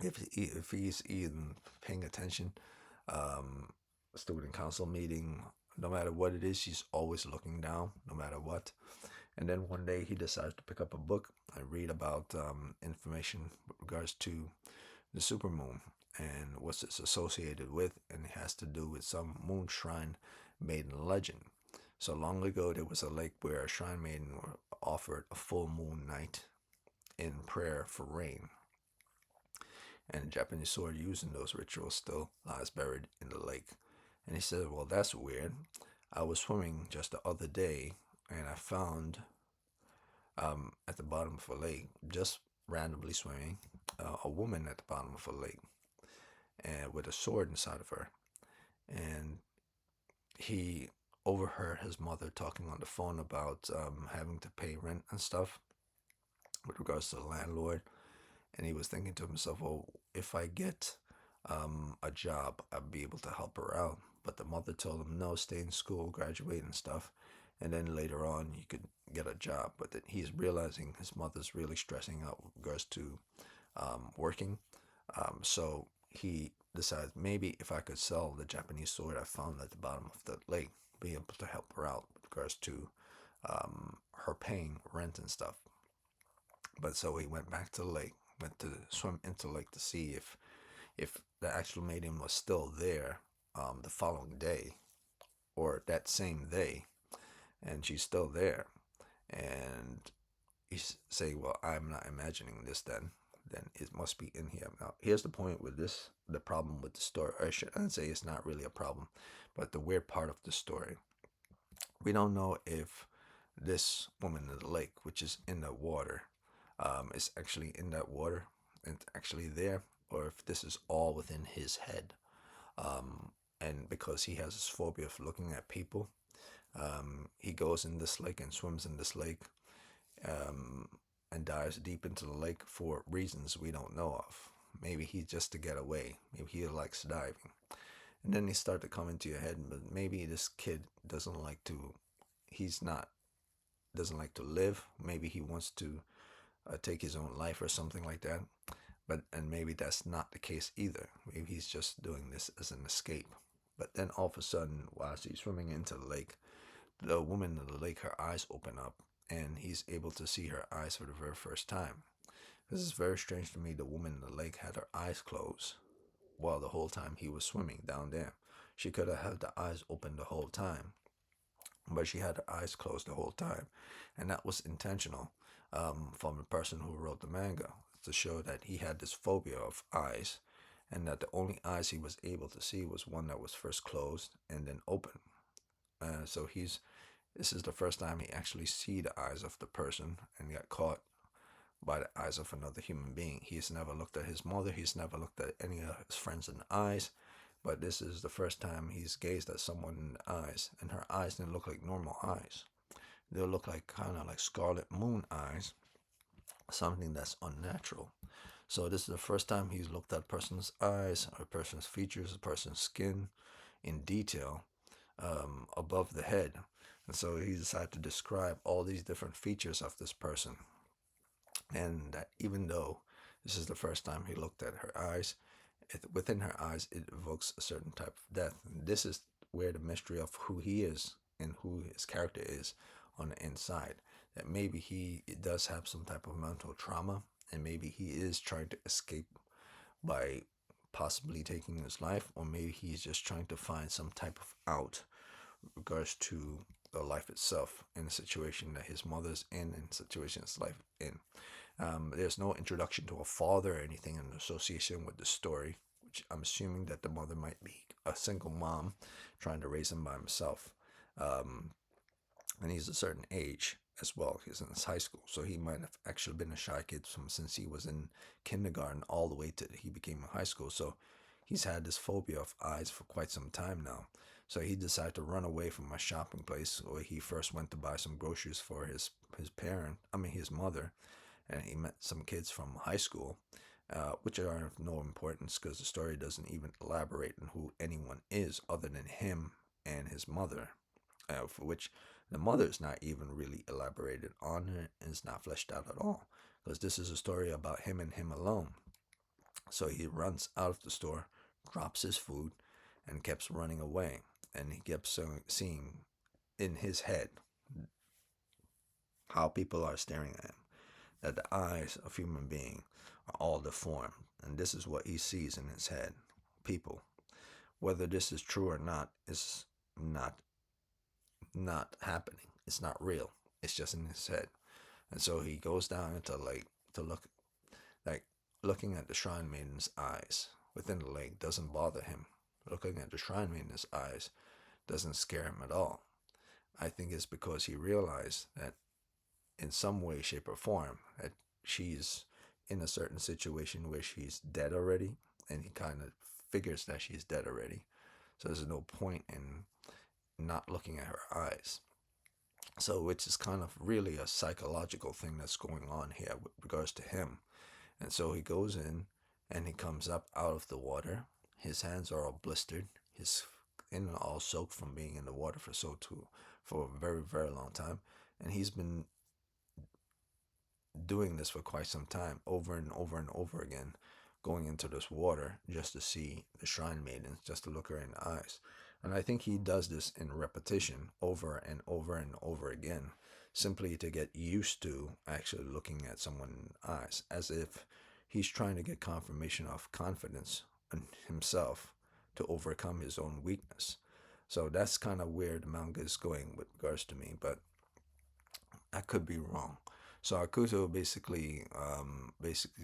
if he's even paying attention. Um, Student council meeting, no matter what it is, he's always looking down, no matter what. And then one day he decides to pick up a book and read about information with regards to the supermoon and what's it's associated with, and it has to do with some moon shrine maiden legend. So long ago, there was a lake where a shrine maiden were offered a full moon night in prayer for rain, and the Japanese sword used in those rituals still lies buried in the lake. And he said, well, that's weird. I was swimming just the other day, and I found at the bottom of a lake, just randomly swimming, a woman at the bottom of a lake, and with a sword inside of her. And he overheard his mother talking on the phone about having to pay rent and stuff with regards to the landlord. And he was thinking to himself, well, if I get a job, I'll be able to help her out. But the mother told him, no, stay in school, graduate and stuff. And then later on, you could get a job. But then he's realizing his mother's really stressing out with regards to working. So he decides, maybe if I could sell the Japanese sword I found at the bottom of the lake, be able to help her out with regards to her paying rent and stuff. But so he went back to the lake, went to swim into the lake to see if the actual maiden was still there the following day or that same day, and she's still there. And he's saying, well, I'm not imagining this then it must be in here. Now, here's the point with this, the problem with the story. I shouldn't say it's not really a problem, but the weird part of the story. We don't know if this woman in the lake, which is in the water, is actually in that water and actually there, or if this is all within his head. And because he has this phobia of looking at people, he goes in this lake and swims in this lake, um, and dives deep into the lake for reasons we don't know of. Maybe he just to get away. Maybe he likes diving. And then you start to come into your head, but maybe this kid doesn't like to. He's not doesn't like to live. Maybe he wants to take his own life or something like that. But and maybe that's not the case either. Maybe he's just doing this as an escape. But then all of a sudden, while she's swimming into the lake, the woman in the lake, her eyes open up, and he's able to see her eyes for the very first time. This is very strange to me. The woman in the lake had her eyes closed while the whole time he was swimming down there. She could have had the eyes open the whole time, but she had her eyes closed the whole time, and that was intentional from the person who wrote the manga to show that he had this phobia of eyes, and that the only eyes he was able to see was one that was first closed and then open. So he's this is the first time he actually see the eyes of the person and got caught by the eyes of another human being. He's never looked at his mother. He's never looked at any of his friends in the eyes. But this is the first time he's gazed at someone in the eyes, and her eyes didn't look like normal eyes. They'll look like kind of like scarlet moon eyes, something that's unnatural. So this is the first time he's looked at a person's eyes, or a person's features, a person's skin, in detail above the head. And so he decided to describe all these different features of this person. And that even though this is the first time he looked at her eyes, within her eyes, it evokes a certain type of death. And this is where the mystery of who he is and who his character is on the inside. That maybe he does have some type of mental trauma, and maybe he is trying to escape by possibly taking his life, or maybe he's just trying to find some type of out regards to the life itself in the situation that his mother's in and situation his life in. There's no introduction to a father or anything in association with the story, which I'm assuming that the mother might be a single mom trying to raise him by himself. Um, and he's a certain age as well. He's in his high school, so he might have actually been a shy kid since he was in kindergarten all the way to he became in high school. So he's had this phobia of eyes for quite some time now. So he decided to run away from my shopping place where he first went to buy some groceries for his mother, and he met some kids from high school, which are of no importance because the story doesn't even elaborate on who anyone is other than him and his mother, for which the mother is not even really elaborated on and is not fleshed out at all because this is a story about him and him alone. So he runs out of the store, drops his food, and keeps running away. And he kept seeing in his head how people are staring at him, that the eyes of human being are all deformed. And this is what he sees in his head. People. Whether this is true or not is not not happening. It's not real. It's just in his head. And so he goes down into the lake to look, like looking at the shrine maiden's eyes within the lake doesn't bother him. Looking at the shrine maiden's eyes doesn't scare him at all. I think it's because he realized that in some way, shape, or form that she's in a certain situation where she's dead already, and he kind of figures that she's dead already. So there's no point in not looking at her eyes. So, which is kind of really a psychological thing that's going on here with regards to him. And so he goes in and he comes up out of the water. His hands are all blistered. His skin all soaked from being in the water for a very, very long time. And he's been doing this for quite some time, over and over and over again, going into this water just to see the shrine maiden, just to look her in the eyes. And I think he does this in repetition over and over and over again, simply to get used to actually looking at someone in the eyes, as if he's trying to get confirmation of confidence in himself to overcome his own weakness. So that's kind of where the manga is going with regards to me, but I could be wrong. So Akuto basically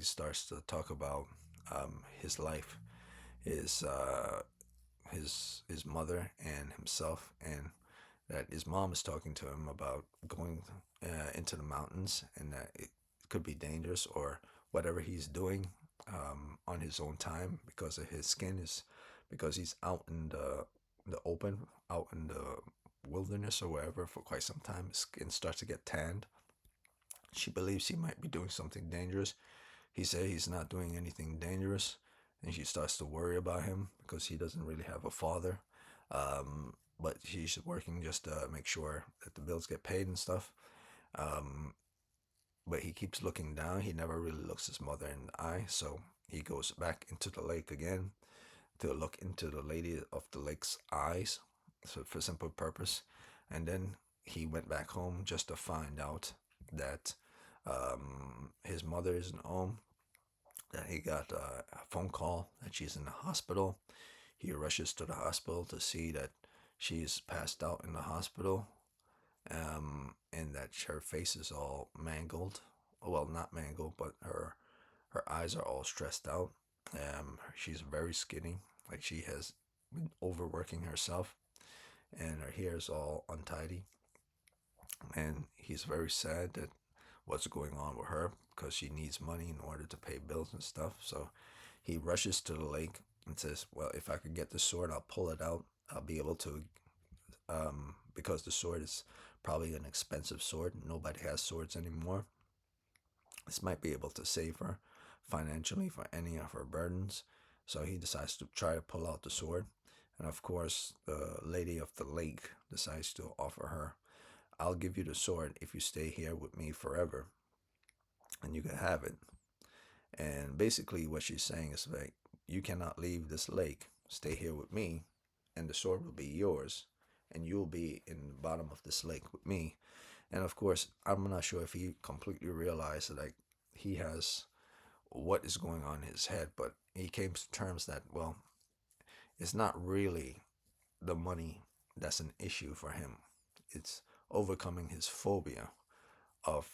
starts to talk about his life, his his mother and himself, and that his mom is talking to him about going into the mountains, and that it could be dangerous or whatever he's doing on his own time because of his skin is because he's out in the open, out in the wilderness or wherever for quite some time. His skin starts to get tanned. She believes he might be doing something dangerous. He says he's not doing anything dangerous, and she starts to worry about him because he doesn't really have a father. But she's working just to make sure that the bills get paid and stuff. Um, but he keeps looking down. He never really looks his mother in the eye, so he goes back into the lake again to look into the lady of the lake's eyes, so for simple purpose. And then he went back home just to find out that his mother isn't home, that he got a phone call that she's in the hospital. He rushes to the hospital to see that she's passed out in the hospital, and that her face is all mangled. Well, not mangled, but her eyes are all stressed out. She's very skinny, like she has been overworking herself, and her hair is all untidy. And he's very sad that what's going on with her because she needs money in order to pay bills and stuff. So he rushes to the lake and says, "Well, if I could get the sword, I'll pull it out. I'll be able to, because the sword is probably an expensive sword. Nobody has swords anymore. This might be able to save her financially for any of her burdens." So he decides to try to pull out the sword. And of course, the lady of the lake decides to offer her, I'll give you the sword if you stay here with me forever, and you can have it. And basically, what she's saying is like, you cannot leave this lake. Stay here with me, and the sword will be yours, and you'll be in the bottom of this lake with me. And of course, I'm not sure if he completely realized that like he has what is going on in his head, but he came to terms that well, it's not really the money that's an issue for him. It's overcoming his phobia of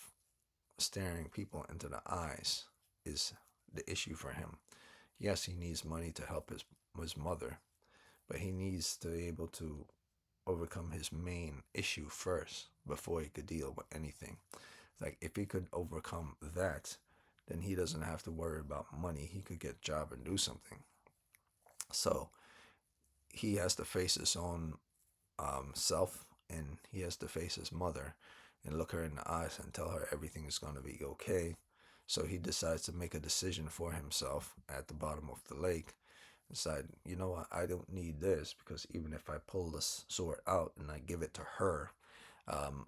staring people into the eyes is the issue for him. Yes, he needs money to help his mother, but he needs to be able to overcome his main issue first before he could deal with anything. Like if he could overcome that, then he doesn't have to worry about money. He could get a job and do something. So he has to face his own self, and he has to face his mother and look her in the eyes and tell her everything is going to be okay. So he decides to make a decision for himself at the bottom of the lake. Decide, you know what, I don't need this because even if I pull this sword out and I give it to her,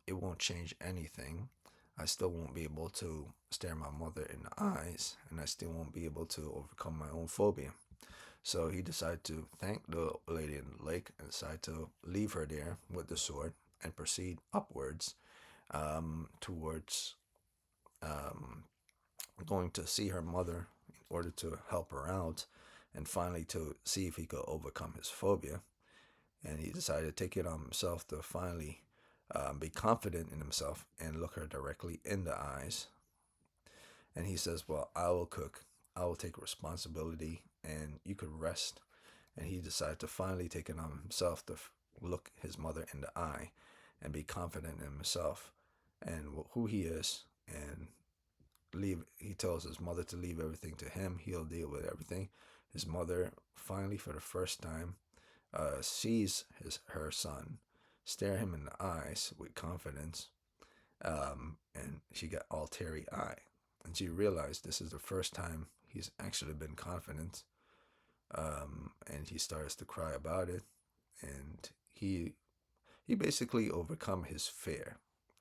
it won't change anything. I still won't be able to stare my mother in the eyes, and I still won't be able to overcome my own phobia. So he decided to thank the lady in the lake and decided to leave her there with the sword and proceed upwards towards um, going to see her mother in order to help her out and finally to see if he could overcome his phobia. And he decided to take it on himself to finally be confident in himself and look her directly in the eyes. And he says, well, I will cook, I will take responsibility, and you could rest. And he decided to finally take it on himself to look his mother in the eye and be confident in himself and who he is, and leave. He tells his mother to leave everything to him. He'll deal with everything. His mother finally, for the first time, sees her son stare him in the eyes with confidence, and she got all teary eye, and she realized this is the first time he's actually been confident, and he starts to cry about it, and he basically overcome his fear,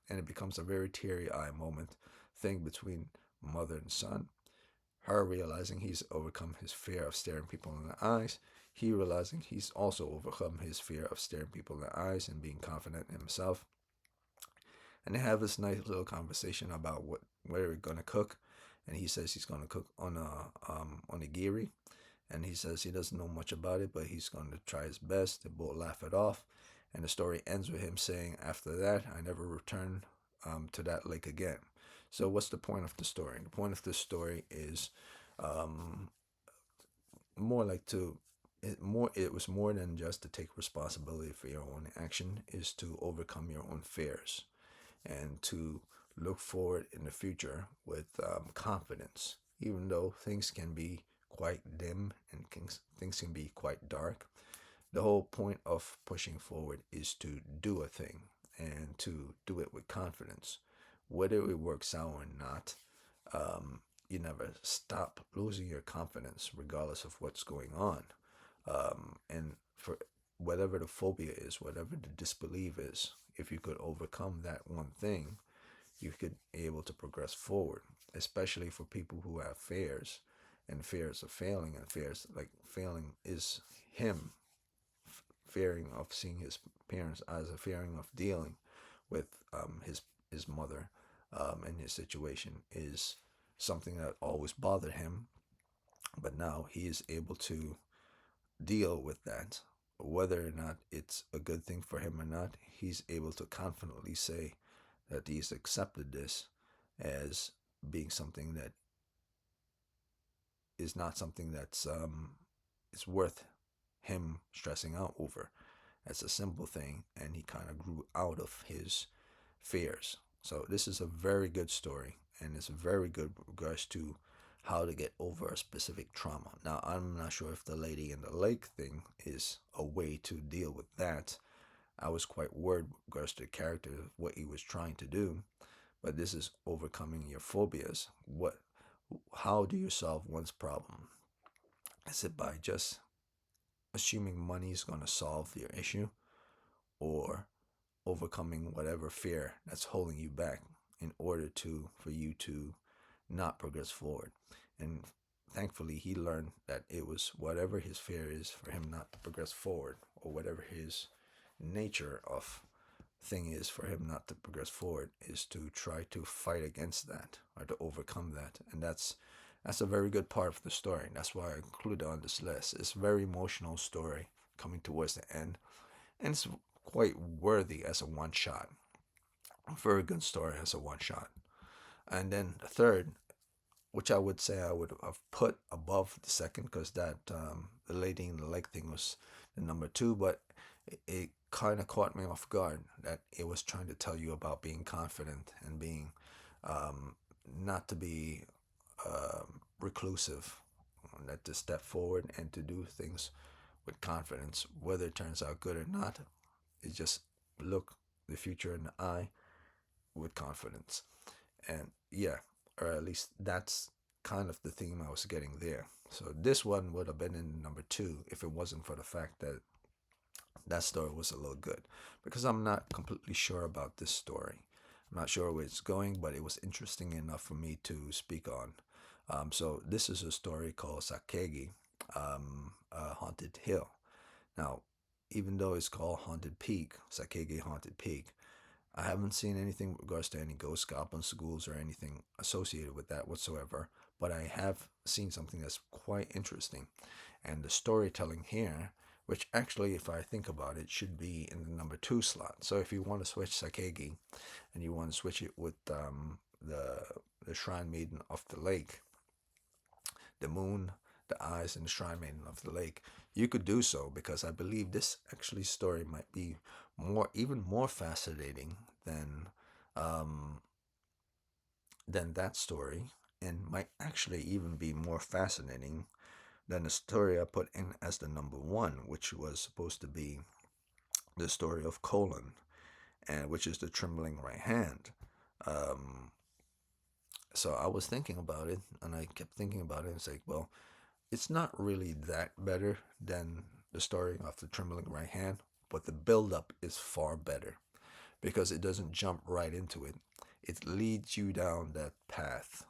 and it becomes a very teary eye moment thing between mother and son. Her realizing he's overcome his fear of staring people in the eyes, he realizing he's also overcome his fear of staring people in the eyes and being confident in himself. And they have this nice little conversation about where they're gonna cook, and he says he's gonna cook on a giri, and he says he doesn't know much about it, but he's going to try his best. They both laugh it off, and the story ends with him saying, "After that, I never returned to that lake again." So, what's the point of the story? The point of the story is um, more like to it was more than just to take responsibility for your own action, is to overcome your own fears and to look forward in the future with confidence, even though things can be quite dim and things can be quite dark. The whole point of pushing forward is to do a thing and to do it with confidence, whether it works out or not. You never stop losing your confidence regardless of what's going on. And for whatever the phobia is, whatever the disbelief is, if you could overcome that one thing, you could be able to progress forward, especially for people who have fears and fears of failing, and fears like failing is him fearing of seeing his parents, as a fearing of dealing with his mother, and his situation is something that always bothered him, but now he is able to deal with that. Whether or not it's a good thing for him or not, he's able to confidently say that he's accepted this as being something that is not something that's is worth him stressing out over. It's a simple thing, and he kind of grew out of his fears. So this is a very good story, and it's very good with regards to how to get over a specific trauma. Now, I'm not sure if the lady in the lake thing is a way to deal with that. I was quite worried with regards to the character, what he was trying to do, but this is overcoming your phobias. How do you solve one's problem? Is it by just assuming money is going to solve your issue, or overcoming whatever fear that's holding you back in order to for you to not progress forward. And thankfully he learned that it was whatever his fear is for him not to progress forward, or whatever his nature of thing is for him not to progress forward, is to try to fight against that or to overcome that. And that's a very good part of the story. That's why I included it on this list. It's a very emotional story coming towards the end, and it's quite worthy as a one shot. A very good story as a one shot. And then the third, which I would say I would have put above the second, because that the lady in the lake thing was the number two, but it kind of caught me off guard that it was trying to tell you about being confident and being not to be reclusive, that to step forward and to do things with confidence, whether it turns out good or not. It just look the future in the eye with confidence. And yeah, or at least that's kind of the theme I was getting there. So this one would have been in number two if it wasn't for the fact that that story was a little good, because I'm not completely sure about this story. I'm not sure where it's going, but it was interesting enough for me to speak on. So this is a story called Sangeki, Haunted Hill. Now, even though it's called Haunted Peak, Sangeki Haunted Peak, I haven't seen anything with regards to any ghost goblin schools or anything associated with that whatsoever, but I have seen something that's quite interesting. And the storytelling here, which actually, if I think about it, should be in the number two slot. So if you want to switch Sangeki and you want to switch it with the Shrine Maiden of the Lake, the moon, the eyes, and the Shrine Maiden of the Lake, you could do so, because I believe this actually story might be even more fascinating um, than that story, and might actually even be more fascinating than the story I put in as the number one, which was supposed to be the story of Colon, and which is the Trembling Right Hand. Um, so I was thinking about it, and I kept thinking about it, and it's like, well, it's not really that better than the story of the Trembling Right Hand, but the build up is far better, because it doesn't jump right into it. It leads you down that path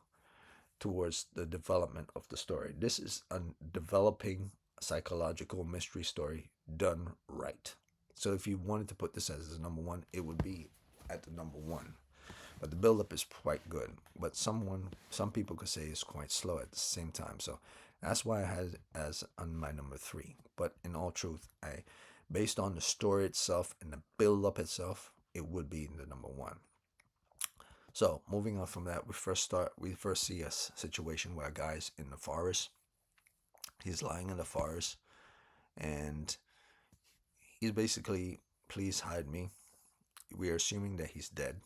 towards the development of the story. This is a developing psychological mystery story done right. So if you wanted to put this as the number one, it would be at the number one. But the build-up is quite good. But some people could say it's quite slow at the same time. So that's why I had it as on my number three. But in all truth, based on the story itself and the build-up itself, it would be the number one. So moving on from that, we first see a situation where a guy's in the forest. He's lying in the forest, and he's basically, please hide me. We are assuming that he's dead.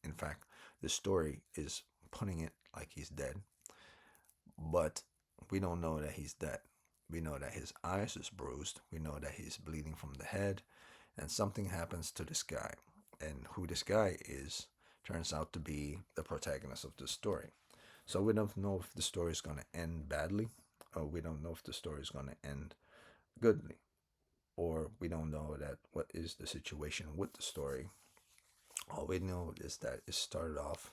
In fact, the story is putting it like he's dead, but we don't know that he's dead. We know that his eyes is bruised. We know that he's bleeding from the head, and something happens to this guy. And who this guy is turns out to be the protagonist of the story. So we don't know if the story is going to end badly, or we don't know if the story is going to end goodly, or we don't know that what is the situation with the story. All we know is that it started off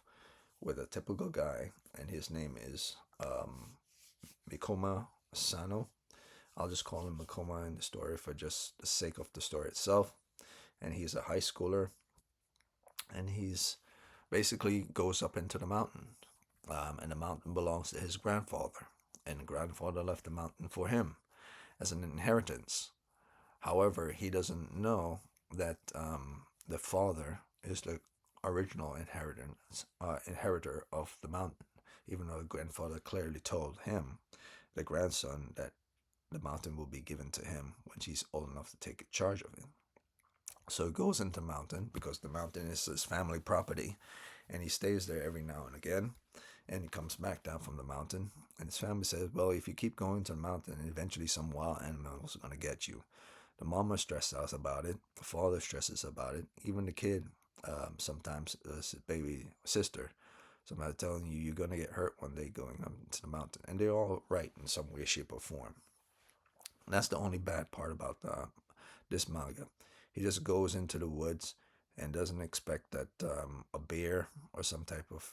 with a typical guy, and his name is Mikoma Sano. I'll just call him Mikoma in the story for just the sake of the story itself. And he's a high schooler, and he's basically goes up into the mountain, and the mountain belongs to his grandfather, and the grandfather left the mountain for him as an inheritance. However, he doesn't know that the father is the original inheritor of the mountain, even though the grandfather clearly told him, the grandson, that the mountain will be given to him when he's old enough to take charge of it. So he goes into the mountain because the mountain is his family property, and he stays there every now and again. And he comes back down from the mountain, and his family says, well, if you keep going to the mountain, eventually some wild animals are going to get you. The mama stresses out about it. The father stresses about it. Even the kid, sometimes his baby sister, somebody telling you you're going to get hurt one day going up to the mountain. And they're all right in some way, shape, or form. That's the only bad part about this manga. He just goes into the woods and doesn't expect that a bear or some type of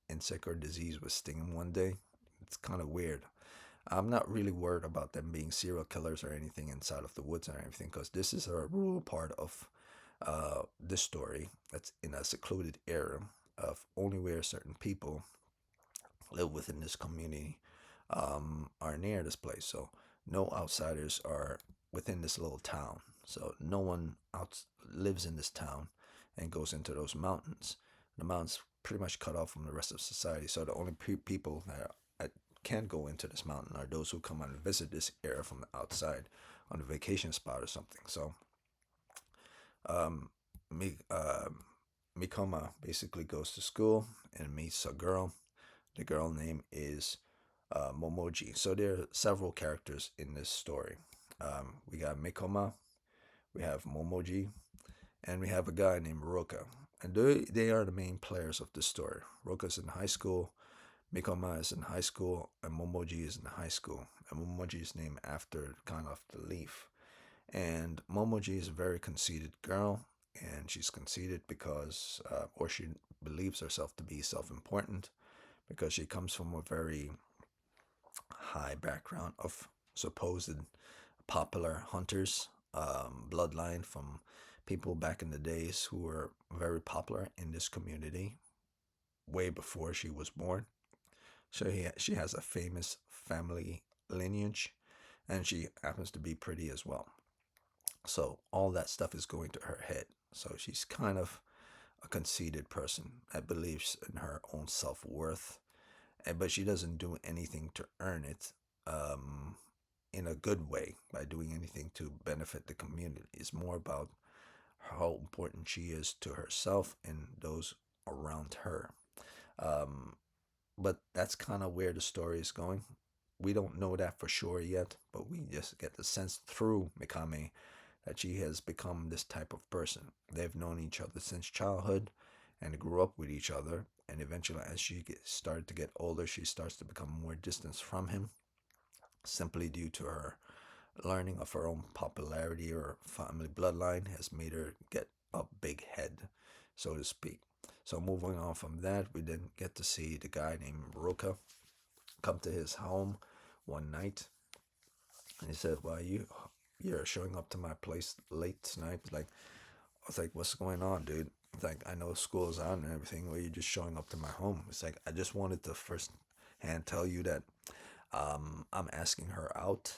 insect or disease would sting him one day. It's kind of weird. I'm not really worried about them being serial killers or anything inside of the woods or anything, because this is a rural part of this story that's in a secluded area of only where certain people live within this community are near this place. So no outsiders are within this little town. So no one out lives in this town and goes into those mountains. The mountains pretty much cut off from the rest of society. So the only people that can go into this mountain are those who come and visit this area from the outside on a vacation spot or something. So um, Mi- uh, Mikoma basically goes to school and meets a girl. The girl name is Momoji. So there are several characters in this story. We got Mikoma, we have Momoji, and we have a guy named Roka. And they are the main players of the story. Roka's in high school, Mikoma is in high school, and Momoji is in high school. And Momoji is named after kind of the leaf. And Momoji is a very conceited girl, and she's conceited because, or she believes herself to be self important because she comes from a very high background of supposed popular hunters, bloodline from people back in the days who were very popular in this community way before she was born. So she has a famous family lineage, and she happens to be pretty as well. So all that stuff is going to her head. So she's kind of a conceited person that believes in her own self worth, but she doesn't do anything to earn it um, in a good way by doing anything to benefit the community. It's more about how important she is to herself and those around her. Um, but that's kind of where the story is going. We don't know that for sure yet, but we just get the sense through Mikame that she has become this type of person. They've known each other since childhood and grew up with each other. And eventually, as started to get older, she starts to become more distant from him simply due to her learning of her own popularity or family bloodline has made her get a big head, so to speak. So moving on from that, we then get to see the guy named Roka come to his home one night, and he said, "Well, you're showing up to my place late tonight." I was like, "What's going on, dude?" It's like, "I know school's out and everything. Well, you're just showing up to my home." It's like, "I just wanted to first hand tell you that I'm asking her out,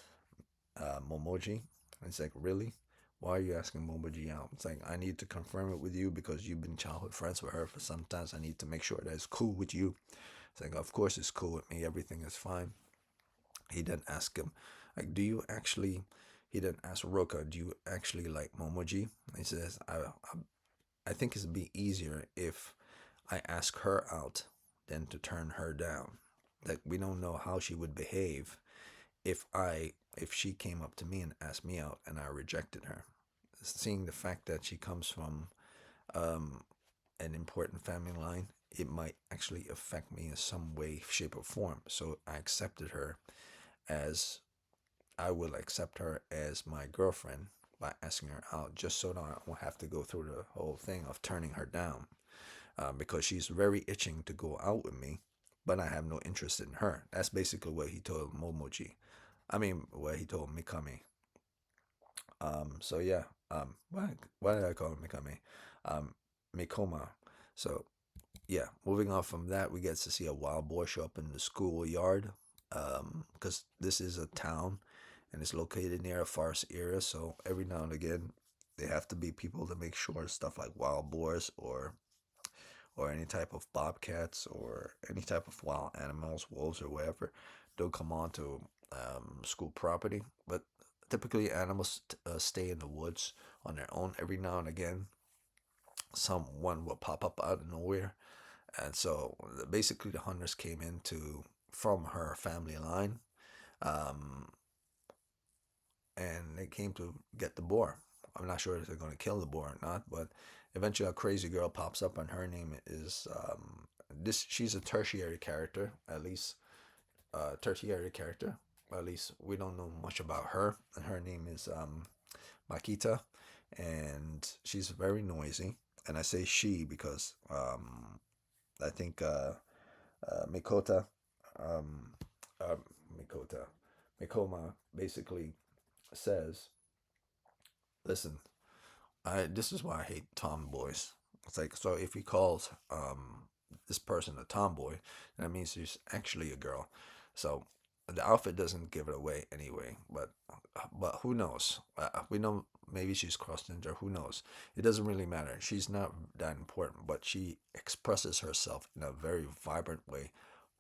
Momoji." And it's like, "Really? Why are you asking Momoji out?" It's like, "I need to confirm it with you because you've been childhood friends with her for some time. So I need to make sure that it's cool with you." It's like, "Of course it's cool with me. Everything is fine." He then asked him, like, "Do you actually?" He then asked Roka, "Do you actually like Momoji?" He says, I think it'd be easier if I ask her out than to turn her down. Like, we don't know how she would behave if she came up to me and asked me out and I rejected her. Seeing the fact that she comes from um, an important family line, it might actually affect me in some way, shape, or form. So I accepted her as I will accept her as my girlfriend by asking her out, just so that I won't have to go through the whole thing of turning her down, because she's very itching to go out with me, but I have no interest in her. That's basically what he told Momoji. I mean, what he told Mikami. So yeah. Why did I call him Mikami? Um, Mikoma. So yeah, moving on from that, we get to see a wild boar show up in the schoolyard. Because this is a town and it's located near a forest area, so every now and again, they have to be people to make sure stuff like wild boars or any type of bobcats or any type of wild animals, wolves or whatever, don't come onto school property. But typically, animals stay in the woods on their own. Every now and again, someone will pop up out of nowhere, and so basically, the hunters came into from her family line, um, and they came to get the boar. I'm not sure if they're going to kill the boar or not, but eventually a crazy girl pops up, and her name is this. She's a tertiary character, at least tertiary character. at least we don't know much about her. And her name is Makita, and she's very noisy. And I say she because I think Mikota, um, uh, Mikota, Mikoma basically says, "Listen, I this is why I hate tomboys. It's like so if he calls this person a tomboy, that means she's actually a girl. So the outfit doesn't give it away anyway. But who knows? We know maybe she's cross gender. Who knows? It doesn't really matter. She's not that important, but she expresses herself in a very vibrant way,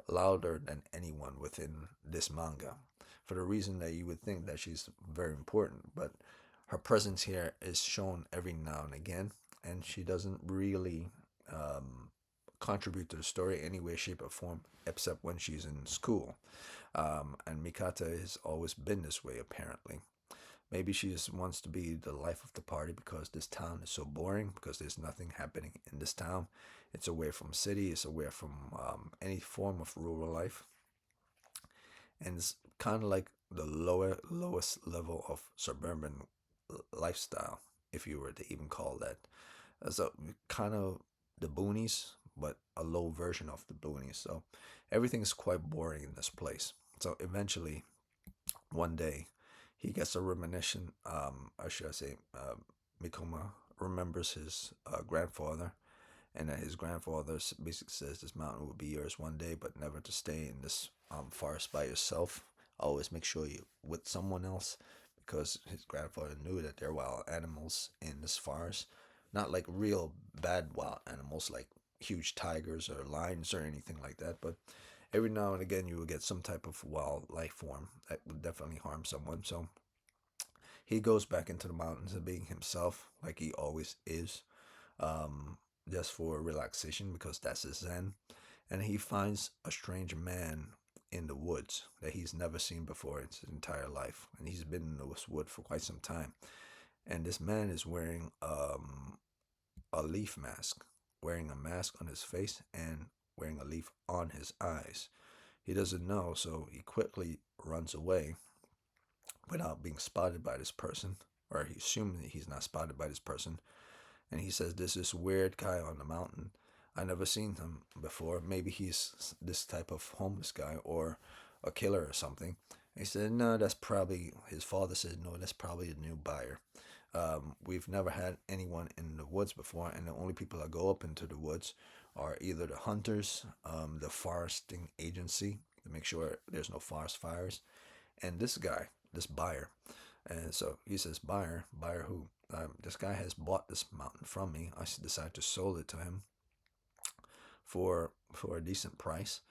louder than anyone within this manga. For the reason that you would think that she's very important, but her presence here is shown every now and again, and she doesn't really um, contribute to the story any way, shape, or form, except when she's in school. And Mikata has always been this way, apparently. Maybe she just wants to be the life of the party because this town is so boring, because there's nothing happening in this town. It's away from city, it's away from any form of rural life. And it's kind of like the lowest level of suburban lifestyle, if you were to even call that. So kind of the boonies, but a low version of the boonies. So everything's quite boring in this place. So eventually, one day, he gets a reminiscence. Or should I say, Mikoma remembers his grandfather, and that his grandfather basically says this mountain will be yours one day, but never to stay in this forest by yourself. Always make sure you with someone else, because his grandfather knew that there are wild animals in this forest, not like real bad wild animals like huge tigers or lions or anything like that, but every now and again you will get some type of wild life form that would definitely harm someone. So he goes back into the mountains and being himself like he always is, um, just for relaxation because that's his zen. And he finds a strange man in the woods that he's never seen before in his entire life. And he's been in this wood for quite some time. And this man is wearing a leaf mask, wearing a mask on his face and wearing a leaf on his eyes. He doesn't know, so he quickly runs away without being spotted by this person, or he assumes that he's not spotted by this person. And he says, "There's this weird guy on the mountain. I never seen him before. Maybe he's this type of homeless guy or a killer or something." And he said, "No, that's probably," his father said, "No, that's probably a new buyer. We've never had anyone in the woods before, and the only people that go up into the woods are either the hunters, the foresting agency to make sure there's no forest fires, and this guy, this buyer." And so he says, buyer who? This guy has bought this mountain from me. I decided to sell it to him for a decent price.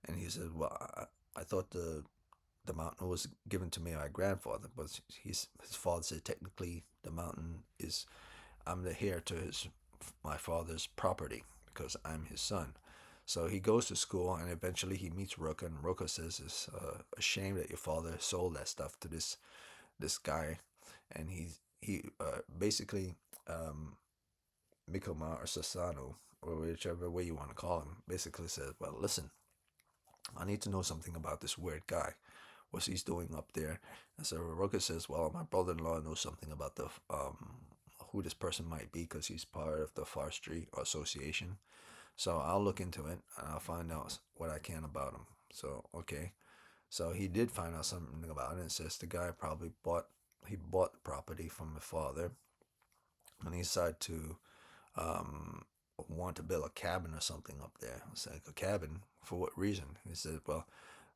And he said, well, I thought the mountain was given to me by my grandfather, but his father said technically the mountain is, I'm the heir to my father's property because I'm his son. So he goes to school and eventually he meets Roka, and Roka says it's a shame that your father sold that stuff to this guy, and he basically um, Mikoma or Sasano or whichever way you want to call him basically says, "Well, listen, I need to know something about this weird guy. What's he's doing up there?" And so Roka says, "Well, my brother-in-law knows something about the who this person might be because he's part of the Forestry Association. So I'll look into it and I'll find out what I can about him." So okay, so he did find out something about it. It says the guy probably bought the property from the father, and he decided to um, want to build a cabin or something up there. I was like, a cabin? For what reason? He said, well,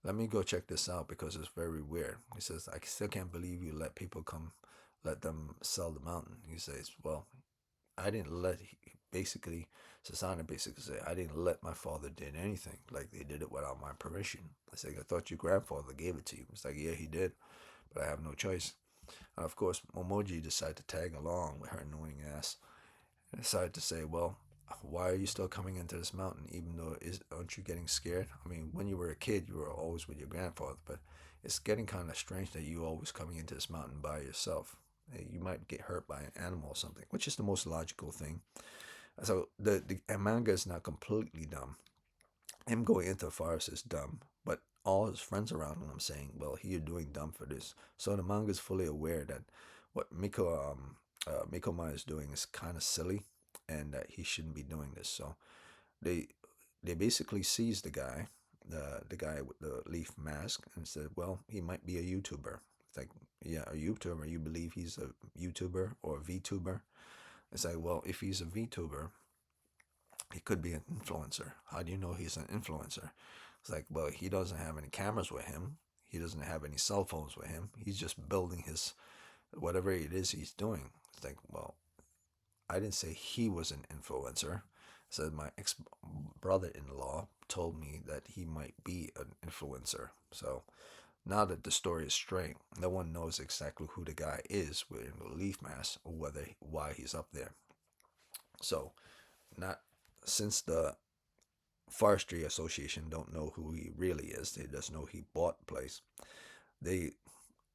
let me go check this out because it's very weird. He says, I still can't believe you let people come, let them sell the mountain. He says, well, I didn't let, basically, Sasana basically said, I didn't let my father did anything. Like, they did it without my permission. I said, I thought your grandfather gave it to you. It's like, yeah, he did, but I have no choice. And of course, Momoji decided to tag along with her annoying ass and decided to say, well, why are you still coming into this mountain even though aren't you getting scared? I mean, when you were a kid, you were always with your grandfather, but it's getting kind of strange that you always coming into this mountain by yourself. You might get hurt by an animal or something, which is the most logical thing. So the manga is not completely dumb. Him going into the forest is dumb, but all his friends around him saying, "Well, you're doing dumb for this." So the manga is fully aware that what Mikoma is doing is kind of silly, and that he shouldn't be doing this. So they they basically seized the guy with the leaf mask, and said, "Well, he might be a YouTuber." It's like, yeah, a YouTuber. You believe he's a YouTuber or a VTuber? It's like, well, if he's a VTuber, he could be an influencer. How do you know he's an influencer? It's like, well, he doesn't have any cameras with him. He doesn't have any cell phones with him. He's just building his whatever it is he's doing. It's like, well, I didn't say he was an influencer. I said my ex brother-in-law told me that he might be an influencer. So now that the story is straight, no one knows exactly who the guy is wearing the leaf mask or why he's up there. So not since the Forestry Association don't know who he really is. They just know he bought the place. They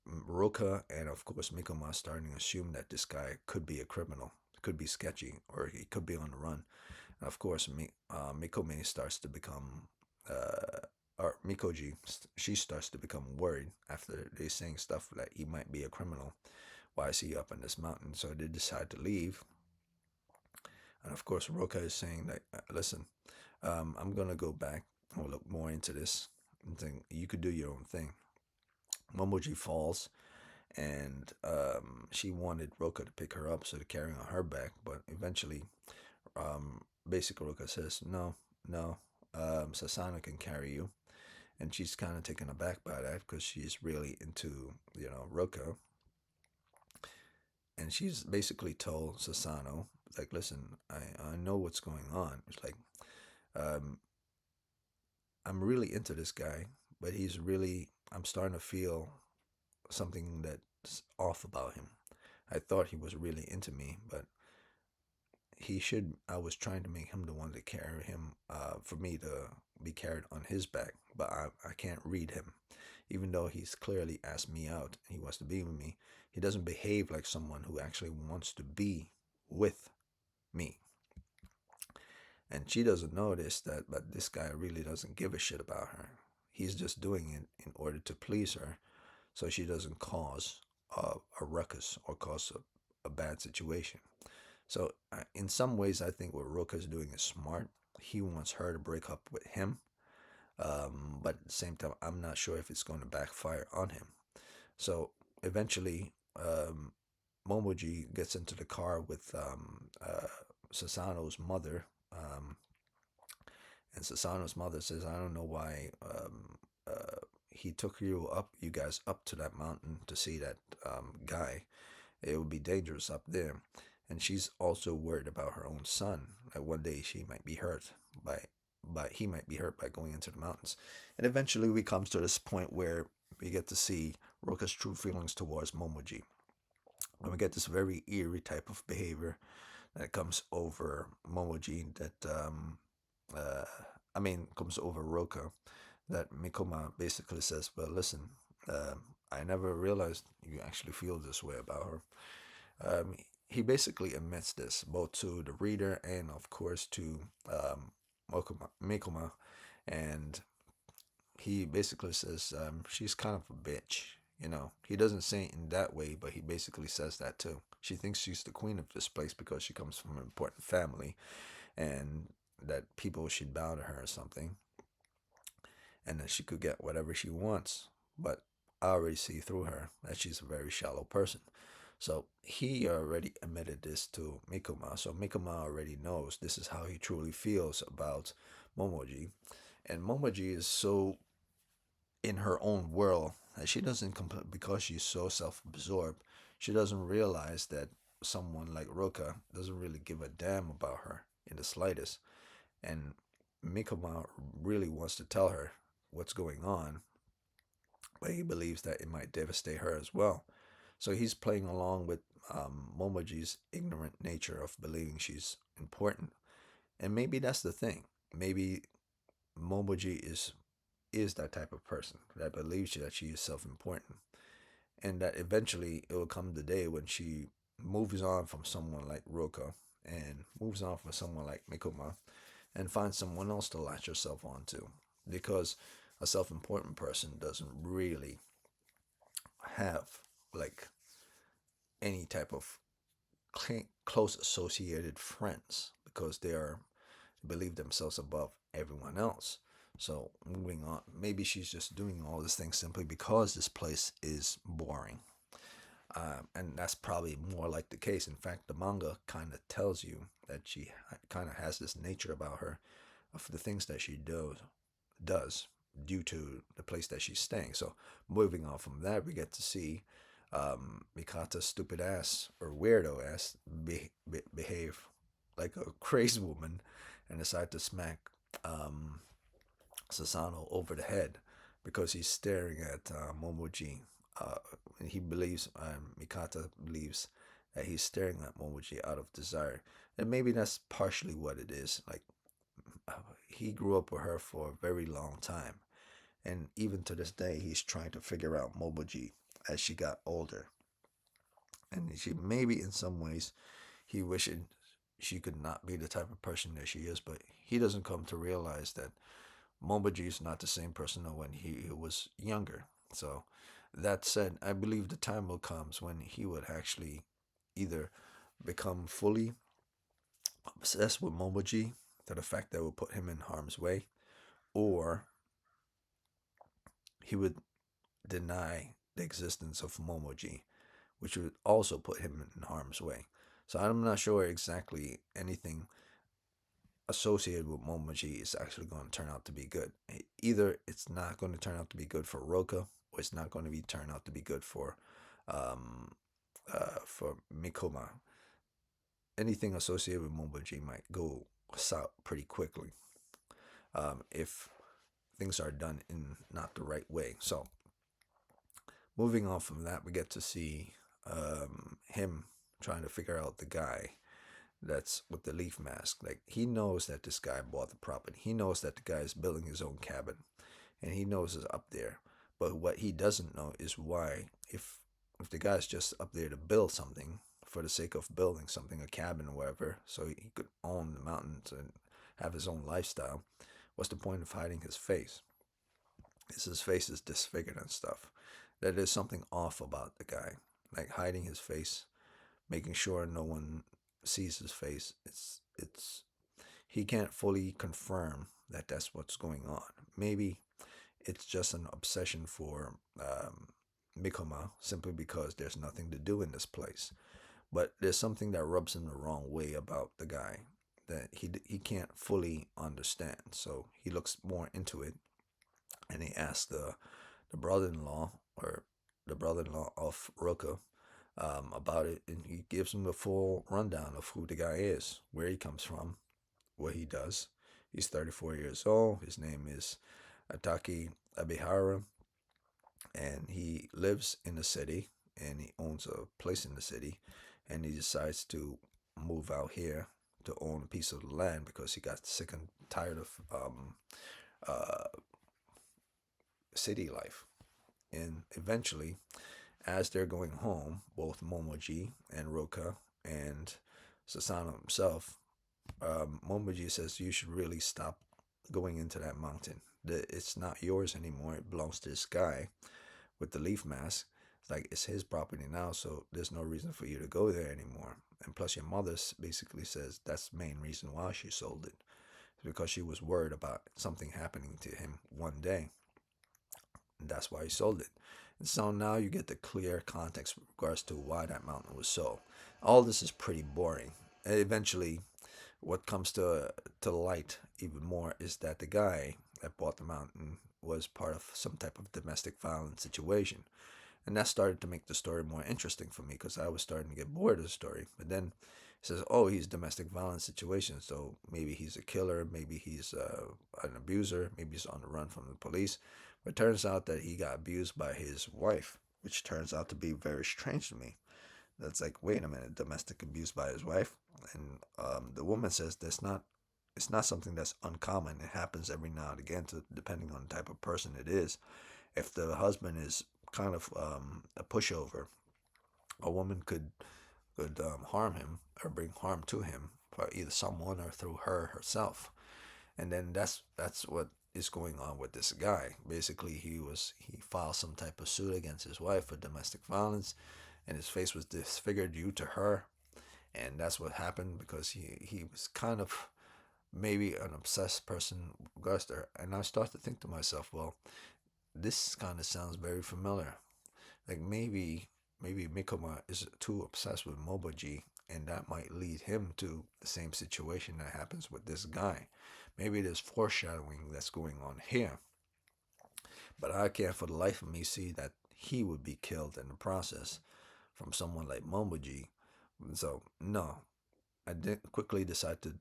Roka and of course Mikoma starting to assume that this guy could be a criminal, could be sketchy, or he could be on the run. And of course, Mikome starts to become, or Mikoji, she starts to become worried after they saying stuff that he might be a criminal. Why is he up in this mountain? So they decide to leave. And of course, Roka is saying that, listen, I'm gonna go back and look more into this and think you could do your own thing. Momoji falls, and she wanted Roka to pick her up, so to carry on her back. But eventually, basic Roka says, "No, no, Sasana can carry you," and she's kind of taken aback by that because she's really into Roka, and she's basically told Sasano like, "Listen, I know what's going on." It's like, um, I'm really into this guy, but I'm starting to feel something that's off about him. I thought he was really into me, but I was trying to make him the one to carry him, for me to be carried on his back, but I can't read him. Even though he's clearly asked me out, he wants to be with me, he doesn't behave like someone who actually wants to be with me. And she doesn't know this, but this guy really doesn't give a shit about her. He's just doing it in order to please her, so she doesn't cause a ruckus or cause a bad situation. So, in some ways, I think what Roka's doing is smart. He wants her to break up with him, but at the same time, I'm not sure if it's going to backfire on him. So, eventually, Momoji gets into the car with Sasano's mother, and Sasano's mother says, "I don't know why he took you guys up to that mountain to see that guy. It would be dangerous up there." And she's also worried about her own son. That one day she might be hurt by he might be hurt by going into the mountains. And eventually we comes to this point where we get to see Roka's true feelings towards Momoji. And we get this very eerie type of behavior that comes over Momoji uh, comes over Roka, that Mikoma basically says, "Well, listen, I never realized you actually feel this way about her." Um, he basically admits this both to the reader and, of course, to Mikoma, and he basically says she's kind of a bitch. He doesn't say it in that way, but he basically says that too. She thinks she's the queen of this place because she comes from an important family, and that people should bow to her or something, and that she could get whatever she wants. But I already see through her that she's a very shallow person. So he already admitted this to Mikoma. So Mikoma already knows this is how he truly feels about Momoji. And Momoji is so in her own world that she doesn't, because she's so self absorbed, she doesn't realize that someone like Roka doesn't really give a damn about her in the slightest. And Mikoma really wants to tell her what's going on, but he believes that it might devastate her as well. So he's playing along with Momoji's ignorant nature of believing she's important. And maybe that's the thing. Maybe Momoji is that type of person that believes that she is self-important, and that eventually it will come the day when she moves on from someone like Roka and moves on from someone like Mikoma and finds someone else to latch herself onto. Because a self-important person doesn't really have like any type of close associated friends because they are believe themselves above everyone else. So moving on, maybe she's just doing all these things simply because this place is boring. And that's probably more like the case. In fact, the manga kind of tells you that she kind of has this nature about her of the things that she does due to the place that she's staying. So moving on from that, we get to see Mikata's stupid ass or weirdo ass behave like a crazy woman and decide to smack um, Sasano over the head because he's staring at Momoji. Uh, he believes, Mikata believes that he's staring at Momoji out of desire. And maybe that's partially what it is. Like, he grew up with her for a very long time. And even to this day, he's trying to figure out Momoji as she got older. And she maybe in some ways he wished she could not be the type of person that she is, but he doesn't come to realize that Momoji is not the same person when he was younger. So that said, I believe the time will come when he would actually either become fully obsessed with Momoji to the fact that it will put him in harm's way, or he would deny the existence of Momoji, which would also put him in harm's way. So I'm not sure exactly anything associated with Momoji is actually going to turn out to be good. Either it's not going to turn out to be good for Roka, or it's not going to be turn out to be good um, for Mikoma. Anything associated with Momoji might go south pretty quickly if things are done in not the right way. So moving on from that, we get to see him trying to figure out the guy that's with the leaf mask. Like, he knows that this guy bought the property. He knows that the guy is building his own cabin, and he knows it's up there. But what he doesn't know is why, if the guy's just up there to build something for the sake of building something, a cabin or whatever, so he could own the mountains and have his own lifestyle, what's the point of hiding his face? His face is disfigured and stuff. That there's something off about the guy, like hiding his face, making sure no one sees his face. It's he can't fully confirm that that's what's going on. Maybe it's just an obsession for Mikoma simply because there's nothing to do in this place. But there's something that rubs him the wrong way about the guy that he can't fully understand. So he looks more into it, and he asks the brother-in-law or the brother-in-law of Roka about it, and he gives him the full rundown of who the guy is, where he comes from, what he does. He's 34 years old. His name is Ataki Abihara, and he lives in the city, and he owns a place in the city, and he decides to move out here to own a piece of the land because he got sick and tired of uh, city life. And eventually, as they're going home, both Momoji and Roka and Sasano himself, Momoji says you should really stop going into that mountain. It's not yours anymore. It belongs to this guy with the leaf mask. It's like it's his property now, so there's no reason for you to go there anymore. And plus, your mother basically says that's the main reason why she sold it. It's because she was worried about something happening to him one day. And that's why he sold it. And so now you get the clear context with regards to why that mountain was sold. All this is pretty boring. And eventually, what comes to light even more is that the guy that bought the mountain was part of some type of domestic violence situation. And that started to make the story more interesting for me because I was starting to get bored of the story. But then he says, oh, he's domestic violence situation. So maybe he's a killer. Maybe he's an abuser. Maybe he's on the run from the police. But it turns out that he got abused by his wife, which turns out to be very strange to me. That's like, wait a minute, domestic abuse by his wife? And the woman says it's not something that's uncommon. It happens every now and again, depending on the type of person it is. If the husband is kind of a pushover, a woman could harm him or bring harm to him for either someone or through her herself. And then that's what is going on with this guy. Basically, he filed some type of suit against his wife for domestic violence, and his face was disfigured due to her, and that's what happened because he was kind of maybe an obsessed person with regards to her. And I start to think to myself, well, this kind of sounds very familiar. Like maybe Mikoma is too obsessed with Moboji, and that might lead him to the same situation that happens with this guy. Maybe there's foreshadowing that's going on here, but I can't for the life of me see that he would be killed in the process from someone like Momoji. So no, I did quickly decide to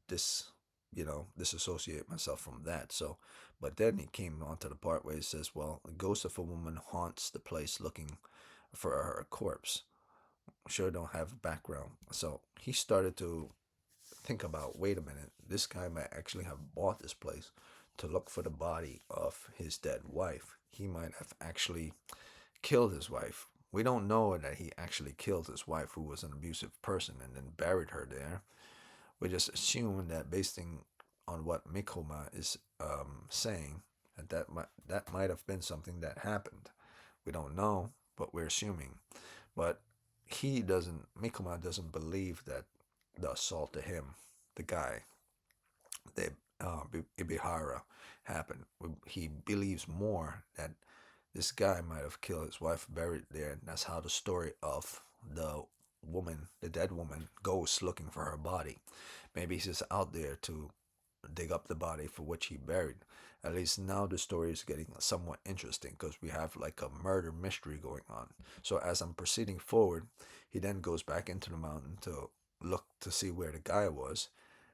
disassociate myself from that. So, but then he came on to the part where he says, "Well, a ghost of a woman haunts the place looking for her corpse. Sure, don't have a background." So he started to think about, wait a minute, this guy might actually have bought this place to look for the body of his dead wife. He might have actually killed his wife. We don't know that he actually killed his wife, who was an abusive person, and then buried her there. We just assume that based on what Mikoma is saying, that might have been something that happened. We don't know, but we're assuming. But Mikoma doesn't believe that the assault to him, the guy, the Ibihara, happened. He believes more that this guy might have killed his wife, buried there, and that's how the story of the woman, the dead woman, goes looking for her body. Maybe he's just out there to dig up the body for which he buried. At least now the story is getting somewhat interesting because we have like a murder mystery going on. So as I'm proceeding forward, he then goes back into the mountain to look to see where the guy was,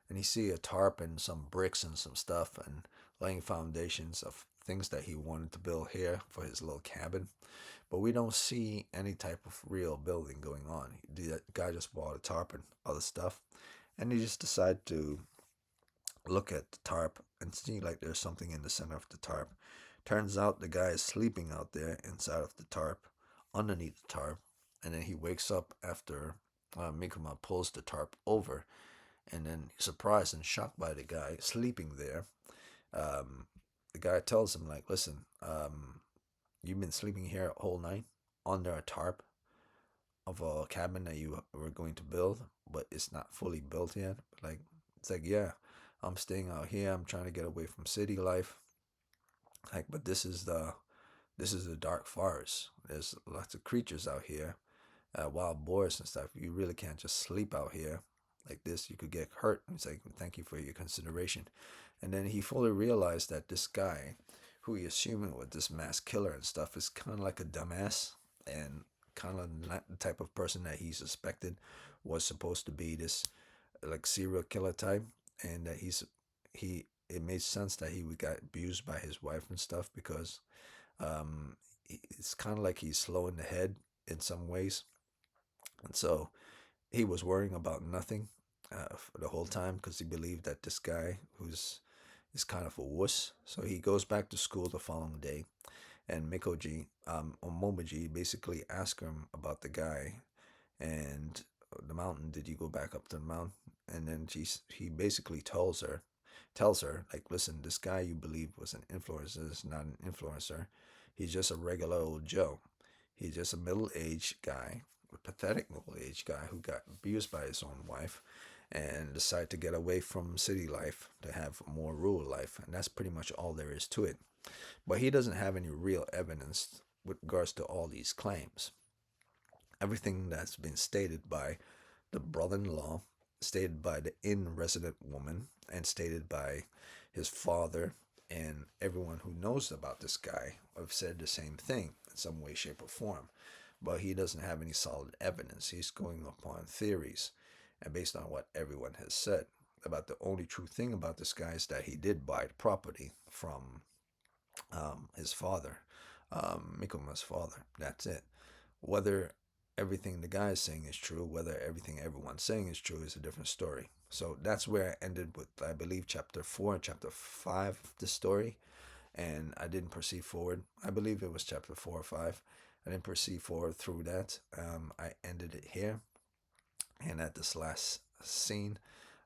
and he see a tarp and some bricks and some stuff and laying foundations of things that he wanted to build here for his little cabin. But we don't see any type of real building going on. The guy just bought a tarp and other stuff, and he just decided to look at the tarp and see like there's something in the center of the tarp. Turns out the guy is sleeping out there inside of the tarp, underneath the tarp, and then he wakes up after Mikuma pulls the tarp over, and then surprised and shocked by the guy sleeping there. Um, the guy tells him like, "Listen, you've been sleeping here all night under a tarp of a cabin that you were going to build, but it's not fully built yet." Like, it's like, yeah, I'm staying out here. I'm trying to get away from city life. Like, but this is the dark forest. There's lots of creatures out here, wild boars and stuff. You really can't just sleep out here like this. You could get hurt. He's like, thank you for your consideration. And then he fully realized that this guy, who he assuming was this mass killer and stuff, is kind of like a dumbass and kind of not the type of person that he suspected was supposed to be this like serial killer type, and that he it made sense that he got abused by his wife and stuff because um, it's kind of like he's slow in the head in some ways, and so he was worrying about nothing for the whole time because he believed that this guy who's is kind of a wuss. So he goes back to school the following day, and Mikoji or Momoji basically asks him about the guy and the mountain. Did you go back up to the mountain? And then he basically tells her like, listen, this guy you believe was an influencer is not an influencer. He's just a regular old Joe. He's just a middle-aged guy, a pathetic middle-aged guy who got abused by his own wife and decided to get away from city life to have a more rural life. And that's pretty much all there is to it. But he doesn't have any real evidence with regards to all these claims. Everything that's been stated by the brother-in-law, stated by the in-resident woman, and stated by his father and everyone who knows about this guy have said the same thing in some way, shape, or form. But he doesn't have any solid evidence. He's going upon theories and based on what everyone has said. About the only true thing about this guy is that he did buy the property from his father, Mikuma's father. That's it. Whether everything the guy is saying is true, whether everything everyone's saying is true, is a different story. So that's where I ended with, I believe, chapter 4 and chapter 5 of the story. And I didn't proceed forward. I believe it was chapter 4 or 5. I didn't proceed forward through that. I ended it here. And at this last scene,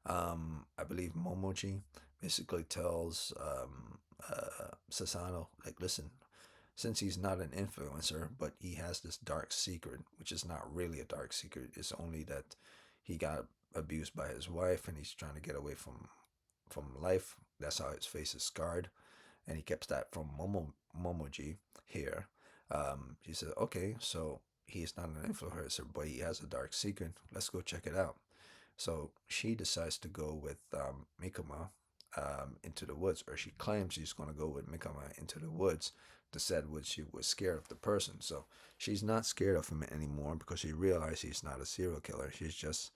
I believe Momoji basically tells Sasano, like, listen, since he's not an influencer, but he has this dark secret, which is not really a dark secret. It's only that he got abused by his wife and he's trying to get away from life. That's how his face is scarred, and he kept that from Momoji here. He said, okay, so he's not an influencer, but he has a dark secret. Let's go check it out. So she decides to go with Mikoma into the woods, or she claims she's going to go with Mikoma into the woods. To said what she was scared of the person. So she's not scared of him anymore because she realized he's not a serial killer. She's just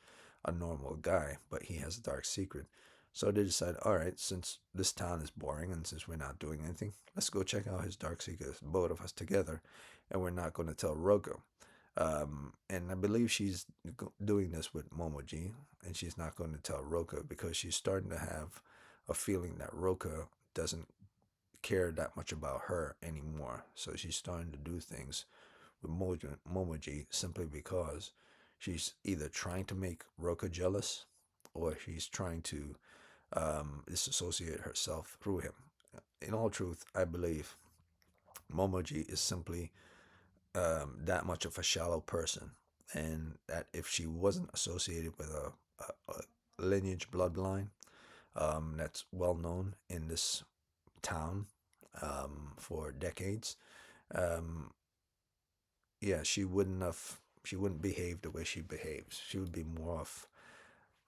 a normal guy, but he has a dark secret. So they decide, all right, since this town is boring and since we're not doing anything, let's go check out his dark secret, both of us together, and we're not going to tell Roko. And I believe she's doing this with Momoji, and she's not going to tell Roka because she's starting to have a feeling that Roka doesn't care that much about her anymore. So she's starting to do things with Momoji simply because she's either trying to make Roka jealous or she's trying to disassociate herself through him. In all truth, I believe Momoji is simply that much of a shallow person, and that if she wasn't associated with a lineage bloodline that's well known in this town for decades, um, yeah, she wouldn't behave the way she behaves. She would be more of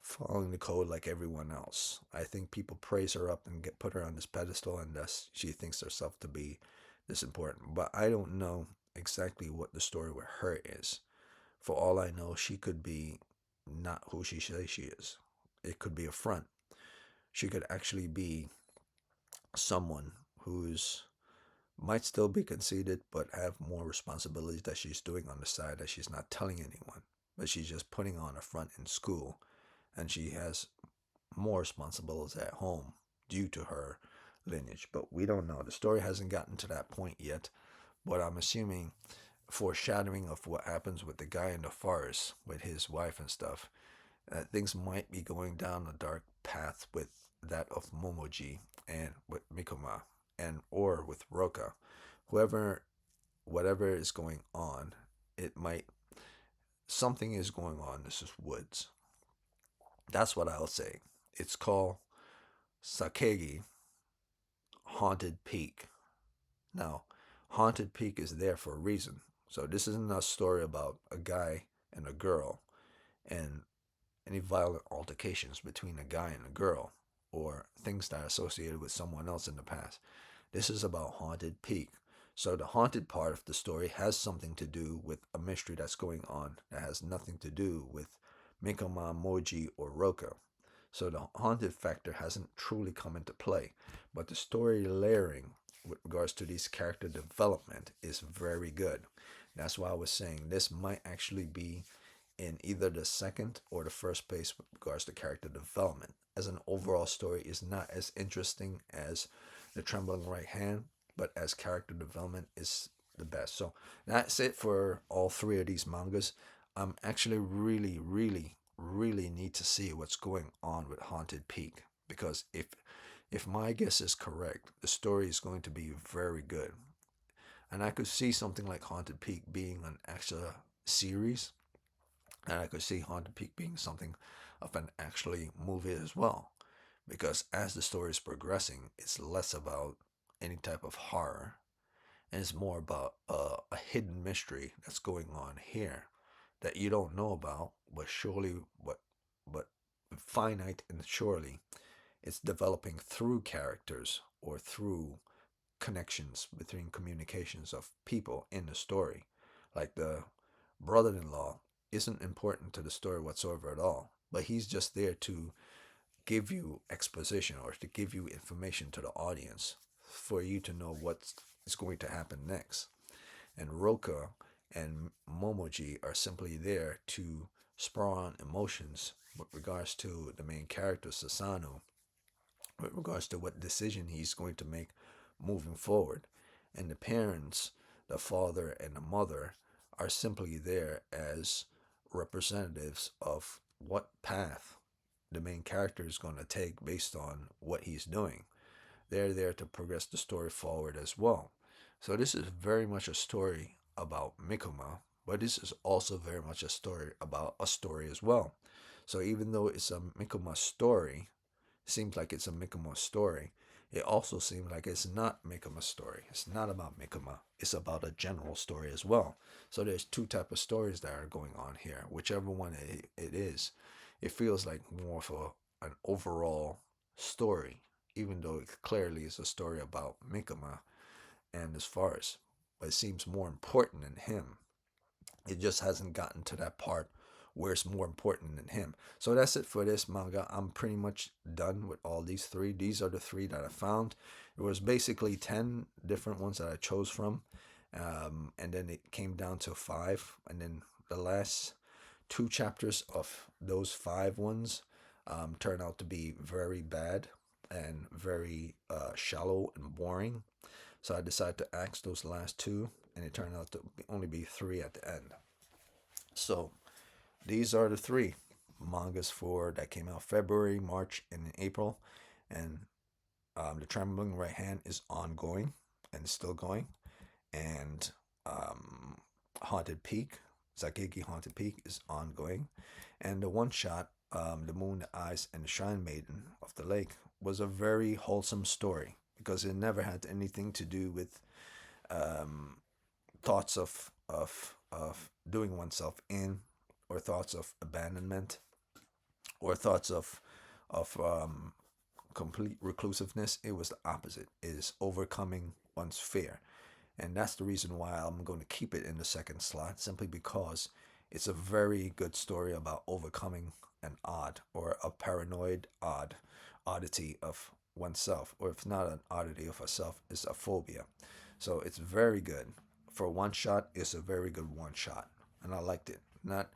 following the code like everyone else. I think people praise her up and put her on this pedestal, and thus she thinks herself to be this important. But I don't know exactly what the story with her is. For all I know, she could be not who she says she is. It could be a front. She could actually be someone who's might still be conceited, but have more responsibilities that she's doing on the side that she's not telling anyone. But she's just putting on a front in school, and she has more responsibilities at home due to her lineage. But we don't know. The story hasn't gotten to that point yet. But I'm assuming foreshadowing of what happens with the guy in the forest with his wife and stuff, things might be going down a dark path with that of Momoji and with Mikoma and or with Roka. Whoever, whatever is going on, it might something is going on. This is woods. That's what I'll say. It's called Sangeki, Haunted Peak. Now, Haunted Peak is there for a reason. So this isn't a story about a guy and a girl and any violent altercations between a guy and a girl or things that are associated with someone else in the past. This is about Haunted Peak. So the haunted part of the story has something to do with a mystery that's going on that has nothing to do with Mikoma, Moji, or Roka. So the haunted factor hasn't truly come into play. But the story layering with regards to these character development is very good. That's why I was saying this might actually be in either the second or the first place with regards to character development. As an overall story is not as interesting as the Trembling Right Hand, but as character development is the best. So that's it for all three of these mangas. I'm actually really need to see what's going on with Haunted Peak, because if my guess is correct, the story is going to be very good. And I could see something like Haunted Peak being an extra series, and I could see Haunted Peak being something of an actually movie as well. Because as the story is progressing, it's less about any type of horror, and it's more about a hidden mystery that's going on here that you don't know about, but surely, but finite and surely, it's developing through characters or through connections between communications of people in the story. Like the brother-in-law isn't important to the story whatsoever at all, but he's just there to give you exposition or to give you information to the audience for you to know what is going to happen next. And Roka and Momoji are simply there to spur on emotions with regards to the main character Sasano, with regards to what decision he's going to make moving forward. And the parents, the father and the mother, are simply there as representatives of what path the main character is going to take based on what he's doing. They're there to progress the story forward as well. So this is very much a story about Mikuma, but this is also very much a story about a story as well. So even though it's a Mikuma story, seems like it's a Mikuma story, it also seems like it's not Mikuma's story. It's not about Mikuma. It's about a general story as well. So there's two type of stories that are going on here. Whichever one it is, it feels like more of an overall story, even though it clearly is a story about Mikuma and as far as, but it seems more important than him. It just hasn't gotten to that part where it's more important than him. So that's it for this manga. I'm pretty much done with all these three. These are the three that I found. It was basically 10 different ones that I chose from. And then it came down to five. And then the last two chapters of those five ones turned out to be very bad and very shallow and boring. So I decided to axe those last two, and it turned out to only be three at the end. So these are the three mangas for that came out February, March, and April, and the Trembling Right Hand is ongoing and still going, and Haunted Peak, Sangeki Haunted Peak is ongoing, and the one shot, The Moon, the Eyes, and the Shrine Maiden of the Lake was a very wholesome story because it never had anything to do with um, thoughts of doing oneself in, or thoughts of abandonment, or thoughts of complete reclusiveness. It was the opposite. It is overcoming one's fear, and that's the reason why I'm going to keep it in the second slot, simply because it's a very good story about overcoming an odd or a paranoid oddity of oneself, or if not an oddity of a self, it's a phobia. So it's very good. For one shot, it's a very good one shot, and I liked it. Not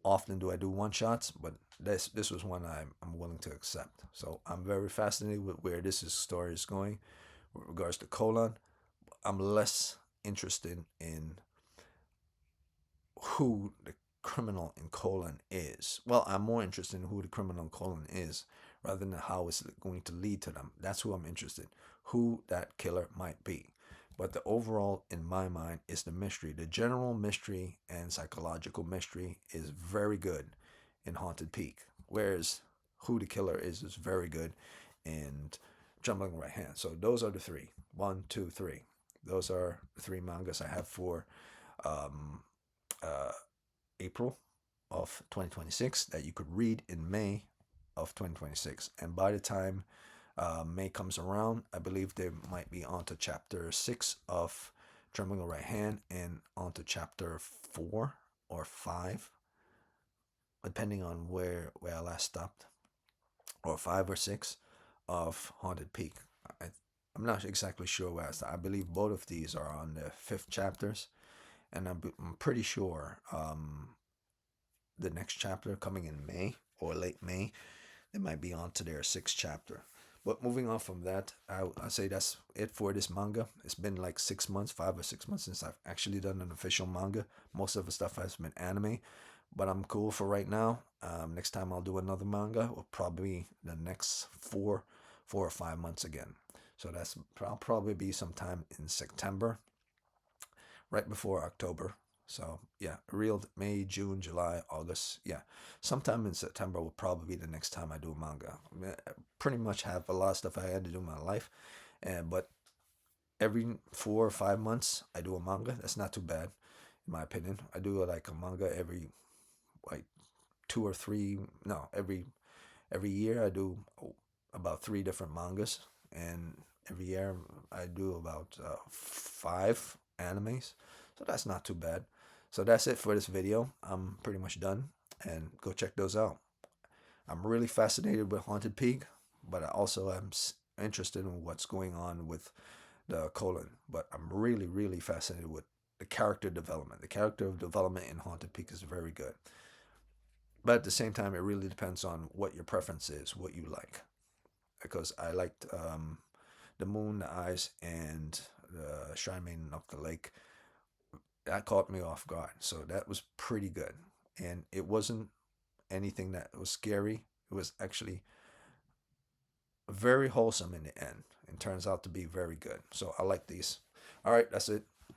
often do I do one shots, but this was one I'm willing to accept. So I'm very fascinated with where story is going with regards to colon. I'm less interested in who the criminal in colon is. Well, I'm more interested in who the criminal in colon is rather than how it's going to lead to them. That's who I'm interested in, who that killer might be. But the overall, in my mind, is the mystery. The general mystery and psychological mystery is very good in Haunted Peak, whereas who the killer is very good in Trembling Right Hand. So those are the three. One, two, three. Those are the three mangas I have for um, uh, April of 2026 that you could read in May of 2026. And by the time May comes around, I believe they might be on to chapter 6 of Trembling Right Hand and on to chapter 4 or 5, depending on where I last stopped, or 5 or 6 of Haunted Peak. I, I'm not exactly sure where I stopped. I believe both of these are on the 5th chapters, and I'm pretty sure the next chapter coming in May or late May, they might be on to their 6th chapter. But moving on from that, I say that's it for this manga. It's been like 6 months, 5 or 6 months since I've actually done an official manga. Most of the stuff has been anime, but I'm cool for right now. Next time I'll do another manga will probably be the next 4 or 5 months again. So I'll probably be sometime in September, right before October. So yeah, real May, June, July, August. Yeah, sometime in September will probably be the next time I do manga. I pretty much have a lot of stuff I had to do in my life, and but every 4 or 5 months I do a manga. That's not too bad, in my opinion. I do like a manga every like 2 or 3. No, every year I do about 3 different mangas, and every year I do about 5 animes. So that's not too bad. So that's it for this video. I'm pretty much done, and go check those out. I'm really fascinated with Haunted Peak, but I also am interested in what's going on with the colon. But I'm really, really fascinated with the character development. The character development in Haunted Peak is very good. But at the same time, it really depends on what your preference is, what you like. Because I liked the Moon, the Eyes, and the Shrine Maiden of the Lake. That caught me off guard. So that was pretty good. And it wasn't anything that was scary. It was actually very wholesome in the end and turns out to be very good. So I like these. All right, that's it.